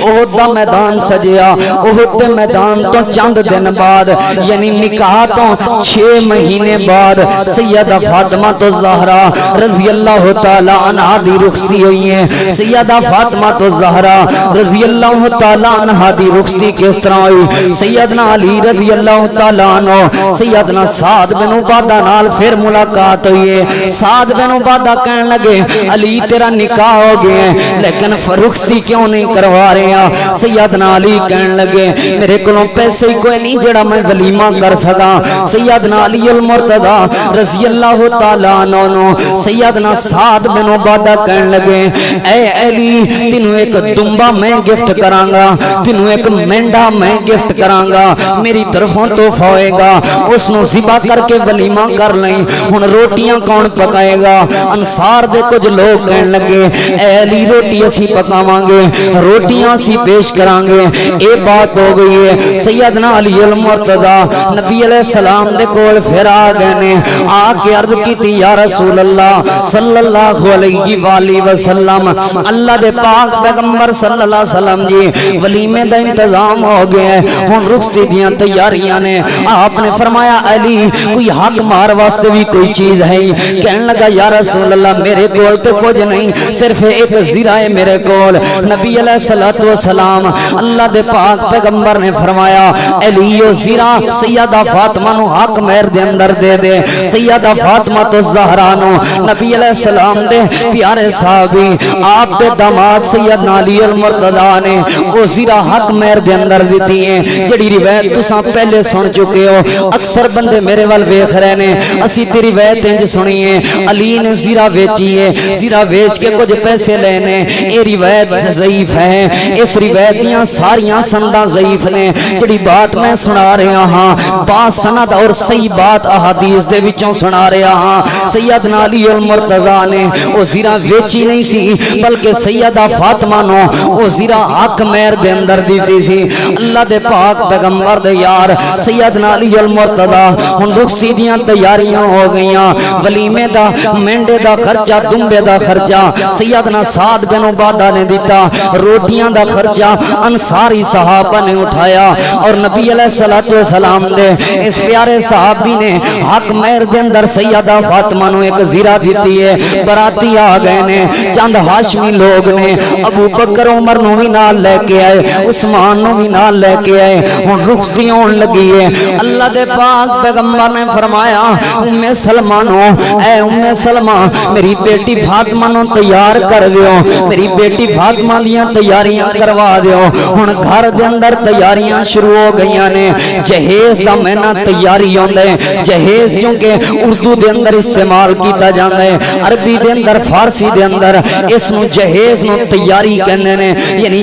احد دا میدان سجیا احد دے میدان تو چند دن بعد یعنی نکاح تو 6 مہینے بعد سیدہ فاطمہ تو زہرا رضی اللہ تعالی عنہا دی رخصتی ہوئی ہے سیدہ فاطمہ تو زہرا رضی اللہ تعالی عنہا دی رخصتی کس طرح ہوئی سیدنا علی رضی اللہ تعالی عنہ سیدنا سعد بن عبادہ نال پھر ملاقات ہوئی ہے سعد بن عبادہ کہنے لگے علی تیرا نکاح ہو گیا ہے لیکن رخصتی کیوں نہیں کروا رہے ہیں سیدنا علی کہنے لگے میرے کولوں پیسے کوئی نہیں جڑا میں ولیمہ کر سکا سیدنا علی المرتضی رضی اللہ تعالی عنہ سیدنا سعد بن عبادہ کہنے لگے اے علی تینوں ایک دمبا میں گفٹ کران گا تینوں ایک مینڈا میں گفٹ کران گا میری طرفوں تحفہ ہوئے گا اس نو ذبح کر کے ولیمہ کر لیں ہن روٹیاں کون پکائے گا انصار دے کچھ لوگ کہنے لگے اے علی روٹی اسی پکاواں گے روٹیاں اسی پیش کران گے اے بات ہو گئی ہے سیدنا علی المرتضی نبی علیہ السلام دے کول پھر آ گئے نے آ کے عرض کی یا رسول اللہ صلی اللہ علیہ وآلہ وسلم اللہ دے پاک پیغمبر صلی اللہ علیہ وسلم جی ولیمے دا انتظام ہو گیا ہے ہن رخصتی دیاں تیاریاں نے آپ نے فرمایا علی کوئی حق مار واسطے بھی کوئی چیز ہے کہنے لگا یا رسول اللہ میرے کول تو کچھ نہیں صرف ایک زیرہ ہے میرے کول نبی علیہ الصلوۃ والسلام اللہ دے پاک پیغمبر نے فرمایا علی او زیرہ سیدہ فاطمہ نو حق مہر دے اندر دے دے سیدہ فاطمہ تو زہرا نو نبی علیہ السلام دے پیارے صحابی آپ دے داماد سیدنا علی المرتضی نے او زیرہ حق مہر دے اندر دیتی ہیں جڑی روایت تساں پہلے سن چکے ہو اکثر بندے میرے وال ویکھ رہے نے اسی تی روایت انج سنی ہے علی نے زیرہ ویچی ہے زیرہ ویچ کے کچھ پیسے لینے اے روایت ضعیف ہے اس روایت دیاں ساریاں سنداں ضعیف نے جڑی بات میں سنا رہا ہاں با سند اور صحیح بات احادیث دے وچوں سنا رہا ہاں سیدنا علی المرتضی نے او زیرہ ویچی نہیں سی بلکہ سیدہ فاطمہ نو او زیرہ حق مہر دے اندر دیتی سی اللہ دے پاک پیغمبر دے یار سیدنا علی المرتضی ہن رخصتی دیاں تیاریاں ہو گئیاں ولیمے دا مینڈے دا خرچہ دمبے دا خرچہ سیدنا سعد بن عبادہ نے دیتا روٹیاں دا خرچہ انصاری صحابہ نے اٹھایا اور نبی علیہ الصلوۃ والسلام دے اس پیارے صحابی نے حق مہر دے اندر سیدہ فاطمہ نو ایک زیرہ دیتی ہے براتی آ گئے نے چند ہاشمی لوگ نے ابو بکر عمر نو بھی نال لے کے آئے عثمان نو بھی نال لے کے آئے ہن رخصتی ہون لگی ہے اللہ دے پاک پیغمبر نے فرمایا ام سلمہ نو اے ام سلمہ میری بیٹی فاطمہ نو تیار کر دیو میری بیٹی فاطمہ دیاں تیاریاں کروا دیو ہن گھر دے اندر تیاریاں شروع ہو گئیاں نے جہیز دا مہینہ تیاری ہوندا ہے جہیز کیونکہ اردو دے اندر استعمال کیتا جاندا ہے عربی دے اندر فارسی دے اندر اس نو جہیز نو تیاری کہندے نے یعنی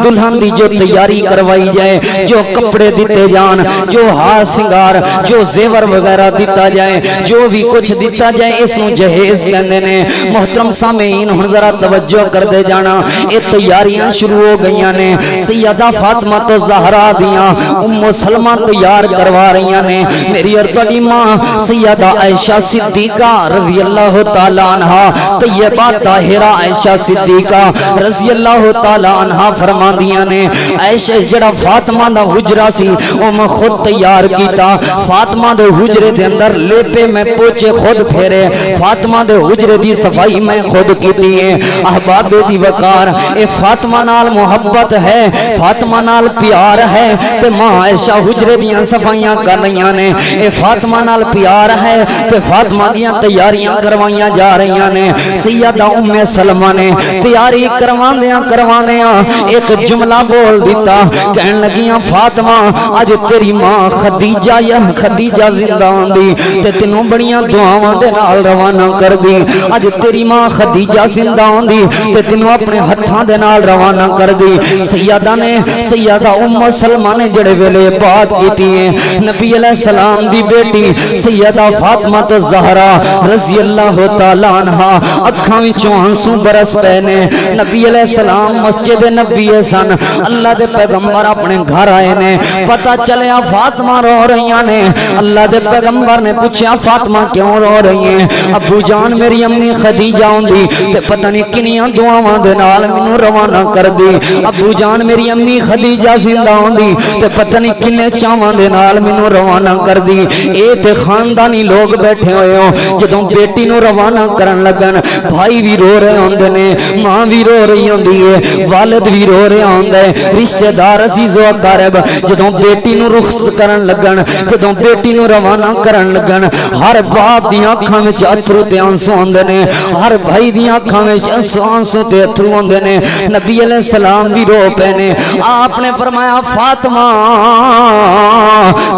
دلہن دی جو تیاری کروائی جائے جو کپڑے دیتے جان جو ہار سنگار جو زیور وغیرہ دیتا جائے جو بھی کچھ دیتا جائے اس نو جہیز کہندے نے محترم سامعین ہن ذرا توجہ کر دے جانا اے تیاریاں شروع ہو گئیاں نے سیدہ فاطمہ تو زہرا دیاں ام سلمہ تیار کروا رہیاں نے میری اور تہاڈی ماں سیدہ عائشہ صدیقہ رضی اللہ تعالی عنہا طیبہ طاہرہ عائشہ صدیقہ رضی اللہ تعالی عنہا فرماندیاں نے عائشہ جڑا فاطمہ دا حجرہ سی او میں خود تیار کیتا فاطمہ دے حجرے دے اندر لیپے میں پوچے خود پھیرے فاطمہ دے حجرے دی صفائی میں خود کیتی ہے احباب دی وقار اے فاطمہ نال محبت ہے فاطمہ نال پیار ہے تے ماں عائشہ حجرے دیاں صفائیاں کر رہیاں نے اے فاطمہ نال پیار ہے تے فاطمہ دیاں تیاریاں کروائیاں جا رہی نے سیدہ ام سلمہ نے تیاری کرواندیاں ایک جملہ بول دیتا کہن لگیاں فاطمہ اج تیری ماں خدیجہ زندہ ہوندی تے تینوں بڑیاں دعاواں دے نال روانہ کر دی اج تیری ماں خدیجہ زندہ ہوندی تے تینوں اپنے ہتھاں دے نال روانہ کر دی سیدہ ام سلمہ نے جڑے ویلے بات کیتی ہے نبی علیہ السلام دی بیٹی سیدہ فاطمہ الزہرا رضی اللہ تعالی عنہا اکھاں وچوں آنسو برس پے نے نبی علیہ السلام مسجد نبی سن اللہ دے پیغمبر اپنے گھر آئے نے پتہ چلیا فاطمہ رو رہی نے اللہ دے پیغمبر نے پوچھا فاطمہ کیوں رو رہی ہیں ابو جان میری امی خدیجہ ہوندی تے پتہ نہیں کنیاں دعاواں دے نال مینوں روانہ کر دی ابو جان میری امی خدیجہ زندہ ہوندی تے پتہ نہیں کنے چاواں دے نال مینوں روانہ کر دی اے تے خاندانی لوگ بیٹھے ہوئے ہو جدوں بیٹی نوں روانہ کرن لگن بھائی بھی رو رہے ہوندے نے ماں بھی رو رہی ہوندی ہے والد بھی رو رہا ہوندا ہے رشتہ دار عزیز و اقارب جدوں بیٹی نوں رخصت کرن لگن جدوں بیٹی نوں روانہ کرن لگن ہر باپ دیاں اکھاں وچ اتھرو تے آنسو ہوندے نے ہر بھائی دیاں اکھاں وچ آنسو تے اتھرو ہوندے نے نبی علیہ السلام بھی رو پے نے آپ نے فرمایا فاطمہ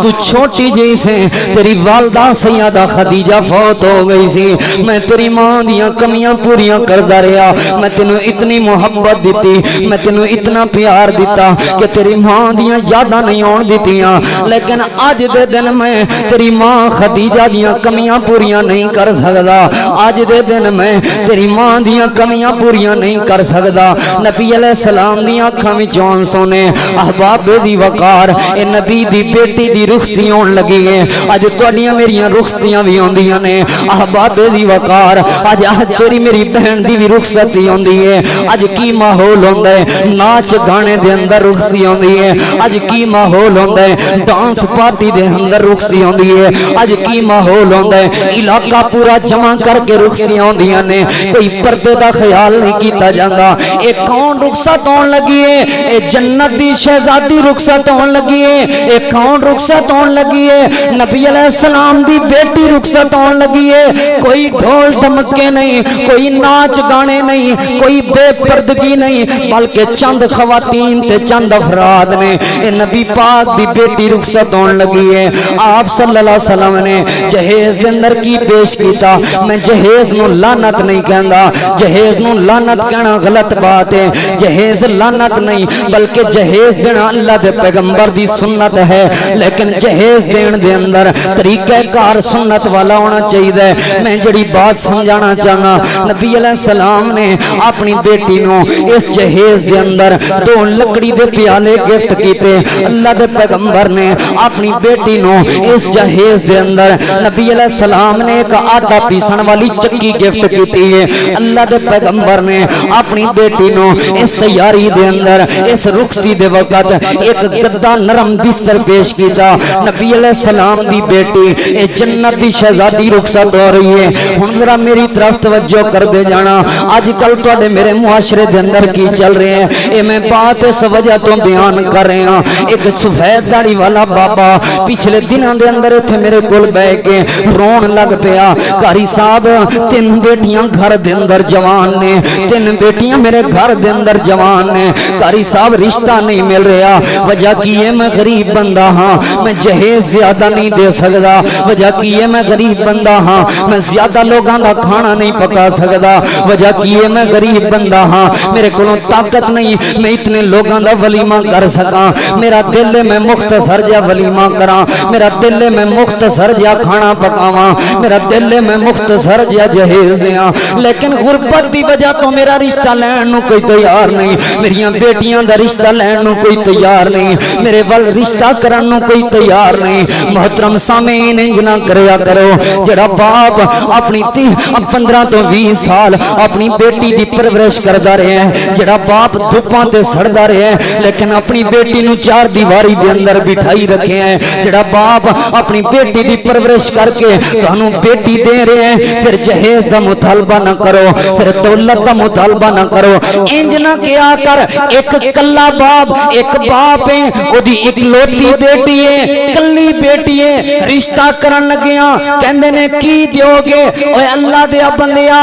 تو چھوٹی جی سے تیری والدہ سیدہ خدیجہ فوت ہو گئی سی میں تیری ماں دیاں کمیاں پوریاں کردا رہیا میں تینوں اتنی محبت دیتی میں تینوں اتنا پیار دیتا کہ تیری ماں دیاں یاداں نہیں ہون دیتیاں لیکن آج دے دن میں تیری ماں خدیجہ دیاں کمیاں پوریاں نہیں کر سکدا آج دے دن میں تیری ماں دیاں کمیاں پوریاں نہیں کر سکدا نبی علیہ السلام دیاں اکھاں وچوں آنسو نے احباب دی وقار اے نبی دی بیٹی دی رخصتی ہون لگی ہے اج تواڈیاں میریاں رخصتیاں بھی ہوندیاں نے احباب دی وقار اج تیری میری بہن دی بھی رخصتی ہوندی ہے اج کی ماحول ہوندا ہے ناچ گانے دے اندر رخصتی ہوندی ہے اج کی ماحول ہوندا ہے ڈانس پارٹی دے اندر رخصتی ہوندی ہے اج کی ماحول ہوندا ہے علاقہ پورا جمع کر کے رخصتیاں ہوندیاں نے کوئی پردے دا خیال نہیں کیتا جاندا اے کون رخصت ہون لگی ہے اے جنت دی شہزادی رخصت ہون لگی ہے اے کون رخصت ہون لگی ہے نبی علیہ السلام دی بیٹی رخصت ہون لگی ہے کوئی ڈھول دھمکے نہیں کوئی ناچ گانے نہیں کوئی بے پردگی نہیں بلکہ چند خواتین تے چند افراد نے اے نبی پاک دی بیٹی رخصت ہون لگی ہے آپ صلی اللہ علیہ وسلم نے جہیز دے اندر کی پیش کیتا میں جہیز نو لعنت نہیں کہندا جہیز نو لعنت کہنا غلط بات ہے جہیز لعنت نہیں بلکہ جہیز دینا اللہ دے پیغمبر دی سنت ہے لیکن جہیز دین دے اندر طریقہ کار سنت والا ہونا چاہیے میں جڑی بات سمجھانا چاہنا نبی علیہ السلام نے اپنی بیٹی نو اس جہیز دے اندر 2 لکڑی دے پیالے گفٹ کیتے اللہ دے پیغمبر نے اپنی بیٹی نو اس جہیز دے اندر نبی علیہ السلام نے ایک آٹا پیسن والی چکی گفٹ کیتی ہے اللہ دے پیغمبر نے اپنی بیٹی نو اس تیاری دے اندر اس رخصتی دے وقت ایک گدا نرم بستر پیش کیتا نبی علیہ السلام دی بیٹی اے جنت دی شہزادی رخصت ہو رہی ہے ہن ذرا میری طرف توجہ کر دے جانا آج کل تواڈے میرے معاشرے دے اندر کی چل رہے ہیں اے میں بات اس وجہ تو بیان کر رہے ہاں ایک سفید داڑھی والا بابا پچھلے دنوں دے اندر ایتھے میرے کول بیٹھ کے رون لگ پیا قاری صاحب 3 بیٹیاں گھر دے اندر جوان نے 3 بیٹیاں میرے گھر دے اندر جوان نے قاری صاحب رشتہ نہیں مل رہا وجہ کی ہے میں غریب بندہ ہاں میں جہیز زیادہ نہیں دے سکدا وجہ کی ہے میں غریب بندہ ہاں میں زیادہ لوگاں دا کھانا نہیں پکا سکدا وجہ کی ہے میں غریب بندہ ہاں میرے کولوں طاقت نہیں میں اتنے لوگاں دا ولیمہ کر سکاں میرا دل ہے میں مختصر جا ولیمہ کراں میرا دل ہے میں مختصر جا کھانا پکاواں میرا دل ہے میں مختصر جا جہیز دیاں لیکن غربت دی وجہ تو میرا رشتہ لین نو کوئی تیار نہیں میریاں بیٹیاں دا رشتہ لین نو کوئی تیار نہیں میرے ول رشتہ کرن نو کوئی تیار نہیں محترم سامعین انج نہ کریا کرو جڑا باپ اپنی 15 تو 20 سال اپنی بیٹی دی پرورش کردا رہیا ہے جڑا باپ دھوپاں تے سڑدا رہیا ہے لیکن اپنی بیٹی نو 4 دیواری دے اندر بٹھائی رکھے ہیں جڑا باپ اپنی بیٹی دی پرورش کر کے تانوں بیٹی دے رہے ہیں پھر جہیز دا مطالبہ نہ کرو پھر دولت دا مطالبہ نہ کرو انج نہ کیا کر ایک کلا باپ ایک باپ ہے او دی اکلوتی بیٹی ہے کلی بیٹی ہے رشتہ کرن لگیاں کہندے نے کی دیو گے او اے اللہ دے بندیا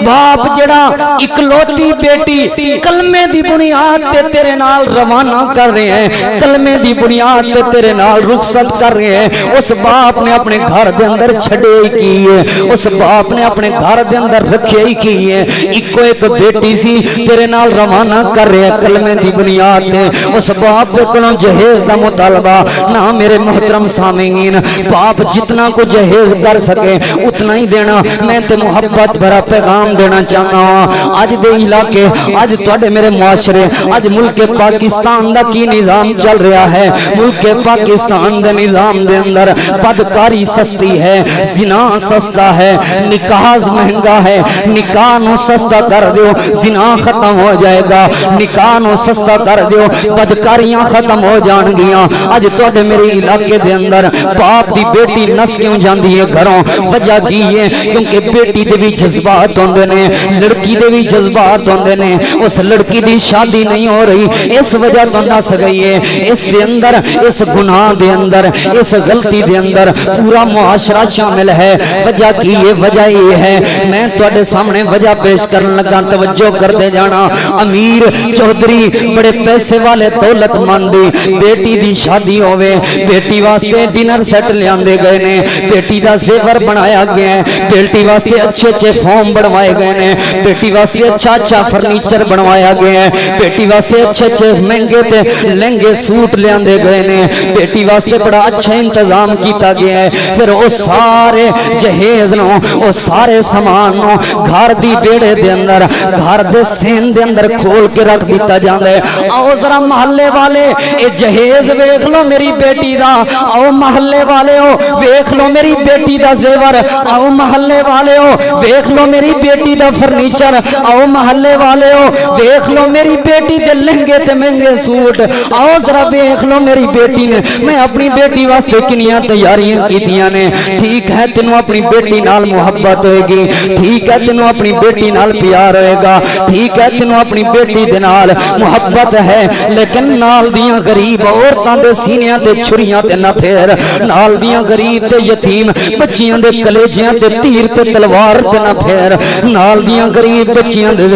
باپ جڑا اکلوتی بیٹی کلمے دی بنیاد تے تیرے نال روانہ کر رہے ہیں، کلمے دی بنیاد تے تیرے نال رخصت کر رہے ہیں، اس باپ نے اپنے گھر دے اندر چھڑے ہی کی ہے، اس باپ نے اپنے گھر دے اندر رکھے ہی کی ہے، ایک بیٹی سی تیرے نال روانہ کر رہے ہیں کلمے دی بنیاد تے، اس باپ دے کولوں جہیز دا مطالبہ نہ میرے محترم سامعین، باپ جتنا کو جہیز کر سکے اتنا ہی دینا۔ میں تے محبت بھرا پیغام دینا چاہنا ہوں، آج دے علاقے، آج تواڈے میرے معاشرے، آج ملک پاکستان دا کی نظام چل رہا ہے، ملک پاکستان دے نظام دے اندر بدکاری سستی ہے، زنا سستا ہے، نکاح مہنگا ہے، نکاح نو سستا کر دیو زنا ختم ہو جائے گا، نکاح نو سستا کر دیو بدکاریاں ختم ہو جان گیاں۔ آج تواڈے میرے علاقے دے اندر باپ دی بیٹی نس کیوں جاندی ہے گھروں؟ وجہ کی ہے کیونکہ بیٹی دے بھی جذبات ہوندے نے، لڑکی دے بھی جذبات ہوندے نے، اس لڑکی دی شادی نہیں ہو رہی، اس وجہ تو نس گئی ہے، اس دے اندر، اس گناہ دے اندر، اس غلطی دے اندر پورا معاشرہ شامل ہے۔ وجہ کی ہے؟ وجہ یہ ہے، میں تواڈے سامنے وجہ پیش کرن لگا، توجہ کر دے جانا۔ امیر چودھری بڑے پیسے والے دولت مند بیٹی دی شادی ہوئے، بیٹی واسطے ڈنر سیٹ لیاندے گئے نے، بیٹی دا زیور بنایا گیا ہے، بیٹی واسطے اچھے اچھے فارم بنوائے گئے نے، بیٹی واسطے اچھا اچھا فرنیچر بنوایا گیا ہے، بیٹی واسطے اچھے اچھے مہنگے تے لہنگے سوٹ لیاندے گئے نے، بیٹی واسطے بڑا اچھا انتظام کیتا گیا ہے۔ پھر وہ سارے جہیز نو، وہ سارے سامان نو گھر دی بیڑے دے اندر، گھر دے سین دے اندر کھول کے رکھ دیتا جاندا ہے۔ آؤ ذرا محلے والے اے جہیز ویکھ لو میری بیٹی دا، آؤ محلے والے ہو ویکھ لو میری بیٹی دا زیور، آؤ محلے والے ہو ویکھ لو میری بیٹی دا فرنیچر، آؤ محلے والے ہو ویکھ لو میری بیٹی دے لہنگے تے مہنگے سوٹ، آؤ ذرا ویکھ لو میری بیٹی نے میں اپنی بیٹی واسطے کنیاں تیاریاں کیتیاں نے۔ ٹھیک ہے تینوں اپنی بیٹی نال محبت ہوئے گی، ٹھیک ہے تینوں اپنی بیٹی نال پیار ہوئے گا، ٹھیک ہے تینوں اپنی بیٹی دے نال محبت ہے، لیکن نال دیاں غریب عورتاں دے سینیاں تے چھریاں تے نہ پھیر، نال دیاں غریب تے یتیم بچیاں دے کلیجیاں تے تیر تے تلوار تے نہ پھیر، نال دیاں غریب بچیاں دے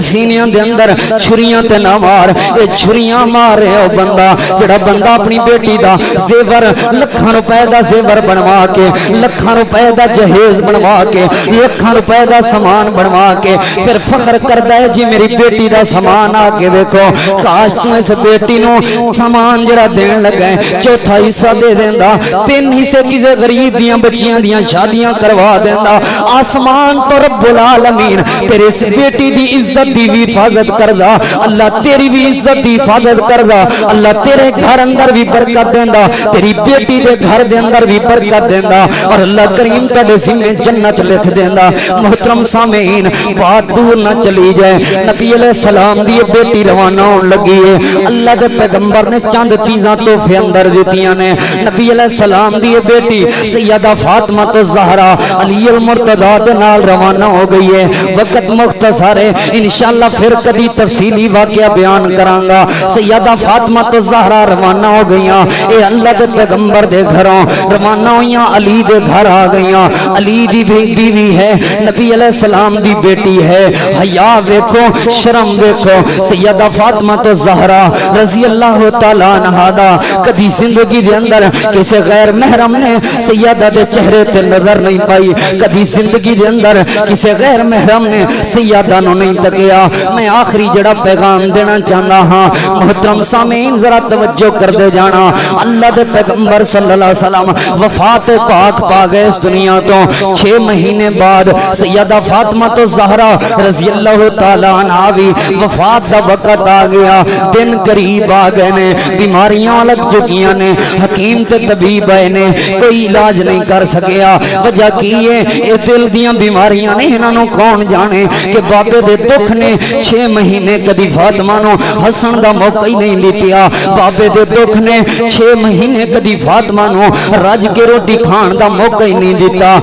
سینیاں دے اندر چھریاں تے نہ مار۔ اے چھریاں مارے او بندہ جڑا بندہ اپنی بیٹی دا زیور لکھاں روپے دا زیور بنوا کے، لکھاں روپے دا جہیز بنوا کے، لکھاں روپے دا سامان بنوا کے پھر فخر کردا ہے جی میری بیٹی دا سامان آ کے ویکھو، کاش تو اس بیٹی نو سامان جڑا دین لگا ہے چوتھا حصہ دے دیندا، 3 حصے کسے غریب دیاں بچیاں دیاں شادیاں کروا دیندا۔ آسمان تو رب العالمین تیرے اس بیٹی دی عزت دی بھی حفاظت کردا، اللہ تیری بھی عزت دی حفاظت کردا، اللہ تیرے گھر اندر بھی برکت دیندا، تیری بیٹی دے گھر دے اندر بھی برکت دیندا، اور اللہ کریم تیرے ذمہ جنت لکھ دیندا۔ محترم سامعین بات دور نہ چلی جائے، نبی علیہ السلام دی بیٹی روانہ ہون لگی ہے، اللہ دے پیغمبر نے چند چیزاں تحفے اندر دتیاں نے۔ نبی علیہ السلام دی بیٹی سیدہ فاطمہ الزہرا علی المرتضی دے نال روانہ ہو گئی ہے۔ وقت مختصر ہے، انشاءاللہ پھر کبھی تفصیلی واقعہ بیان کرانگا۔ سیدہ فاطمہ الزہرا روانہ ہو گئیاں، اے اللہ دے پیغمبر دے گھروں روانہ ہوئیاں، علی دے گھر آ گئیاں۔ علی دی بیوی ہے، نبی علیہ السلام دی بیٹی ہے، حیا ویکھو، شرم ویکھو۔ سیدہ فاطمہ الزہرا رضی اللہ تعالیٰ عنہا دا کدی زندگی دے اندر کسے غیر محرم نے سیدہ دے چہرے تے نظر نہیں پائی، کدی زندگی دے اندر کسے غیر محرم نے سیدہ نو نہیں تکیا۔ میں آخری جڑا پیغام دینا چاہنا ہاں، محترم سامعین ذرا توجہ کر دے جانا، اللہ دے پیغمبر صلی اللہ علیہ وسلم وفات پاک پا گئے اس دنیا تو 6 مہینے بعد سیدہ فاطمہ الزہرا رضی اللہ تعالیٰ عنہا بھی وفات دا وقت آ گیا، دن قریب آ گئے نے، بیماریاں لگ چکیاں نے، حکیم تے طبیب آئے نے، کوئی علاج نہیں کر سکیا۔ وجہ کی ہے اے دل دیاں بیماریاں نے، انہاں نو کون جانے کہ بابے دے دکھ نے 6 مہینے کدی فاطمہ نو ہسن دا موقع ہی نہیں لیتیا، بابے دے دکھ نے 6 مہینے کدی فاطمہ نو رج کے روٹی کھان دا موقع ہی نہیں دیتا۔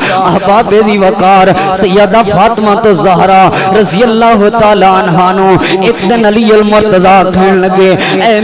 بابے دی وقار سیدہ فاطمہ الزہرا رضی اللہ تعالیٰ عنہا نو ایک دن علی المرتضی کہن لگے، اے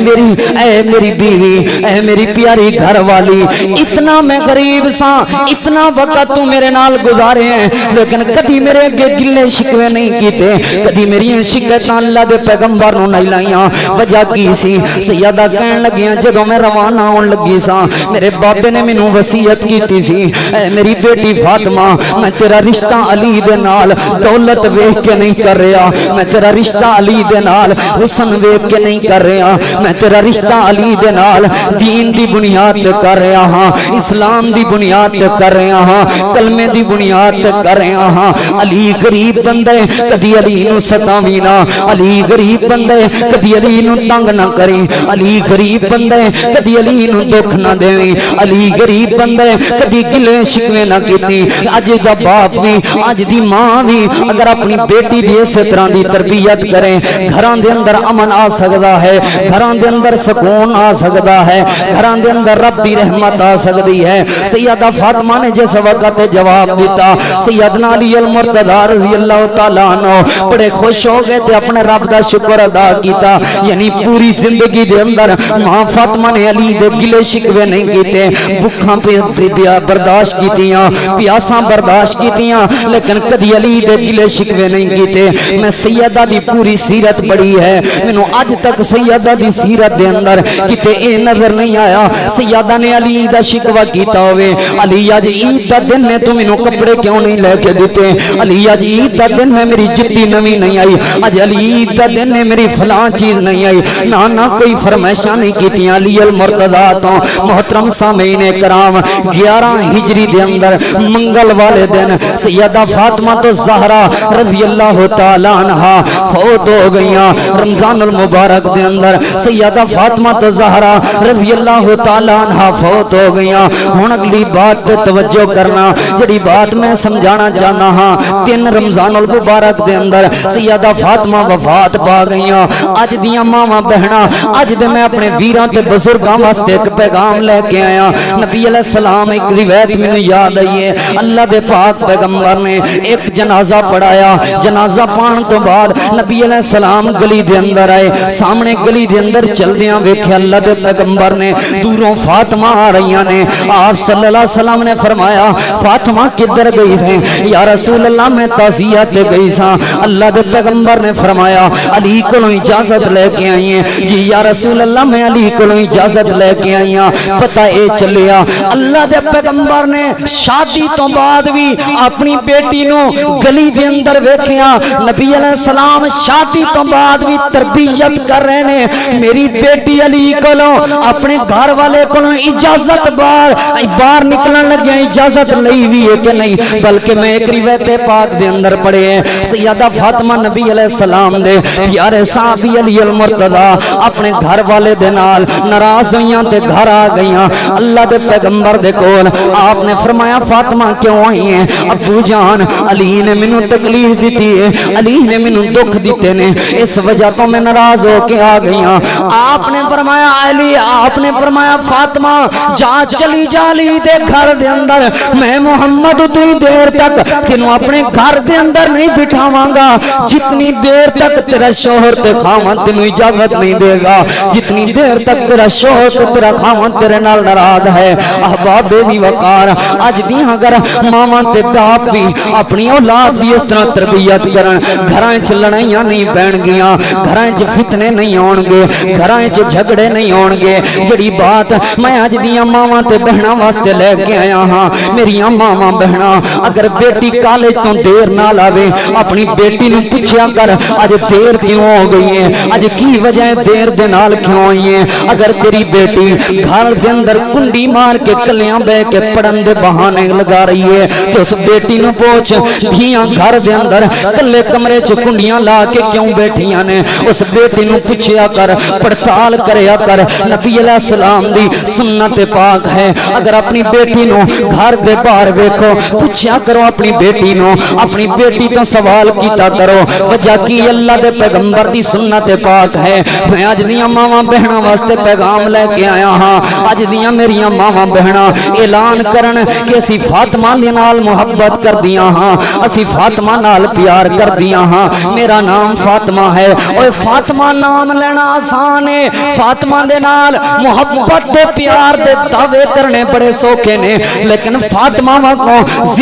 میری بیوی، اے میری پیاری گھر والی، اتنا میں غریب سا، اتنا وقت تو میرے نال گزارے ہیں لیکن کدی میرے اگے گلے شکوے نہیں کیتے کدی میری شکایتاں اللہ دے پیغمبر نوں نہیں لائیاں وجہ کی سی سیدہ کہن لگیاں جدوں میں روانہ ہون لگی سا میرے بابے نے مینوں وصیت کیتی سی اے میری بیٹی فاطمہ میں تیرا رشتہ علی دے نال دولت ویکھ کے نہیں کر رہا میں تیرا رشتہ علی دے نال حسن ویکھ کے نہیں کر رہا میں تیرا رشتہ علی دے نال دین دی بنیاد تے کر رہا ہاں اسلام دی بنیاد تے کر رہا ہاں کلمے دی بنیاد تے کر رہا ہاں علی غریب بندے کدی علی نو ستاویں نہ علی غریب بندے کدی علی نو تنگ نہ کریں علی غریب بندے کدی علی نو دکھ نہ دیویں علی غریب بندے کدی گلے شکوے نہ کیتی اج دا باپ بھی اج دی ماں بھی اگر اپنی بیٹی دی اس طرح دی تربیت کریں گھراں دے اندر امن آ سکدا ہے گھراں دے اندر سکون آ سکدا ہے گھراں دے اندر رب دی رحمت آ سکدی ہے سیدہ فاطمہ نے جس وقت جواب دیتا سیدنا علی المرتضی رضی اللہ تعالی عنہ بڑے خوش ہو گئے تے اپنے رب دا شکر ادا کیتا یعنی پوری زندگی دے اندر ماں فاطمہ نے علی دے گلے شکوے نہیں کیتے بھکھاں پہ برداشت کیتیاں پیاساں برداشت کیتیاں لیکن کدی علی دے گلے شکوے نہیں کیتے میں سیدہ دی پوری سیرت پڑھی ہے مینوں اج تک سیدہ دی سیرت دے اندر کتے اے نظر نہیں آیا سیدہ نے علی دا شکوہ کیتا ہوئے علی اج عید دا دن نے تو مینوں کپڑے کیوں نہیں لے کے دیتے علی اج عید دا دن میں میری جتی نوی نہیں آئی اج علی عید دا دن نے میری فلاں چیز نہیں آئی نہ کوئی فرمائشاں نہیں کیتیاں علی المرتضی تو محترم سامعین کرام 11 ہجری دے اندر منگل والے دن سیدہ فاطمہ تو زہرا رضی اللہ تعالی عنہا فوت ہو گئیاں رمضان المبارک دے اندر سیدہ فاطمہ تو زہرا رضی اللہ تعالی عنہا فوت ہو گئیاں ہن اگلی بات پہ توجہ کرنا جڑی بات میں سمجھانا چاہنا ہاں 3 رمضان المبارک دے اندر سیدہ فاطمہ وفات پا گئیاں اج دیاں ماواں بہناں اج دے میں اپنے ویراں تے بزرگاں واسطے ایک پیغام لے کے آیا نبی علیہ السلام ایک روایت مینوں یاد آئی ہے اللہ دے پاک پیغمبر نے ایک جنازہ پڑھایا جنازہ پان تو بعد نبی علیہ السلام گلی دے اندر آئے سامنے گلی دے اندر چلدیاں ویکھیا اللہ دے پیغمبر نے دوروں فاطمہ آ رہیاں نے آپ صلی اللہ علیہ وسلم نے فرمایا فاطمہ کدھر گئی ہیں یا رسول اللہ میں تعزیہ تے گئی ساں اللہ دے پیغمبر نے فرمایا علی کولوں اجازت لے کے آئی ہیں جی یا رسول اللہ میں علی کولوں اجازت لے کے آئی ہاں پتہ اے چلیا اللہ دے پیغمبر نے شادی تو بعد بھی اپنی بیٹی نو گلی دے اندر ویکھیا نبی علیہ السلام شادی تو بعد بھی تربیت کر رہے نے میری بیٹی علی کولوں اپنے گھر والے کولوں اجازت باہر نکلن لگے اجازت لئی بھی ہے کہ نہیں بلکہ میں ایک روایت پاک دے اندر پڑھے ہیں سیدہ فاطمہ نبی علیہ السلام دے پیارے صحابی علی المرتضی اپنے گھر والے دے نال ناراض ہویاں تے گھر آ گئیاں اللہ دے پیغمبر دے کول آپ نے فرمایا فاطمہ کیوں آئی ہیں ابو جان علی نے مینوں تکلیف دیتی ہے علی نے مینوں دکھ دیتے نے اس وجہ تو میں ناراض ہو کے آ گئیاں آپ نے فرمایا علی آپ نے فرمایا فاطمہ جا چلی جا علی دے گھر دے اندر میں محمد اتنی دیر تک تینوں اپنے گھر دے اندر نہیں بٹھاواں گا جتنی دیر تک تیرا شوہر تے خاوند تینوں اجازت نہیں دے گا جتنی دیر تک تیرا شوہر تے تیرا خاوند تیرے نال ناراض ہے احباب دی وقار اج دی اگر ماواں تے باپ بھی اپنی اولاد دی اس طرح تربیت کرن گھراں وچ لڑائیاں نہیں بہن گیاں گھراں وچ فتنے نہیں ہون گے گھراں وچ جھگڑے نہیں ہون گے جڑی بات میں اج دیاں ماواں تے بہناں واسطے لے کے آیا ہاں میریاں ماواں بہناں اگر بیٹی کالج تو دیر نال آوے اپنی بیٹی نوں پوچھیا کر اج دیر کیوں ہو گئی ہے اج کی وجہ ہے دیر دے نال کیوں آئی ہے اگر تیری بیٹی گھر دے اندر کنڈی مار کے کلیاں بہ کے پڑھن دے بہانے لگا رہی ہے تو اس بیٹی نوں پوچھ دھیاں گھر دے اندر کلے کمرے چ کنڈیاں لا کے کیوں بیٹھیاں نے اس بیٹی نوں پوچھیا کر پڑتال کریا کر نبی علیہ السلام دی سنت پاک ہے اگر اپنی بیٹی نوں گھر دے باہر ویکھو پوچھیا کرو اپنی بیٹی نوں اپنی بیٹی تو سوال کیتا کرو وجہ کی اللہ دے پیغمبر دی سنت پاک ہے میں اج دیاں ماواں بہناں واسطے پیغام لے کے آیا ہاں اج دیاں میریاں ماواں بہناں اعلان کرن کہ اسی فاطمہ دے نال محبت کردیاں ہاں اسی فاطمہ نال پیار کردیاں ہاں میرا نام فاطمہ ہے اوے فاطمہ نام لینا آسان ہے فاطمہ دے نال محبت دے پیار دے دعوے کرنے بڑے سوکھے نے لیکن فاطمہ کو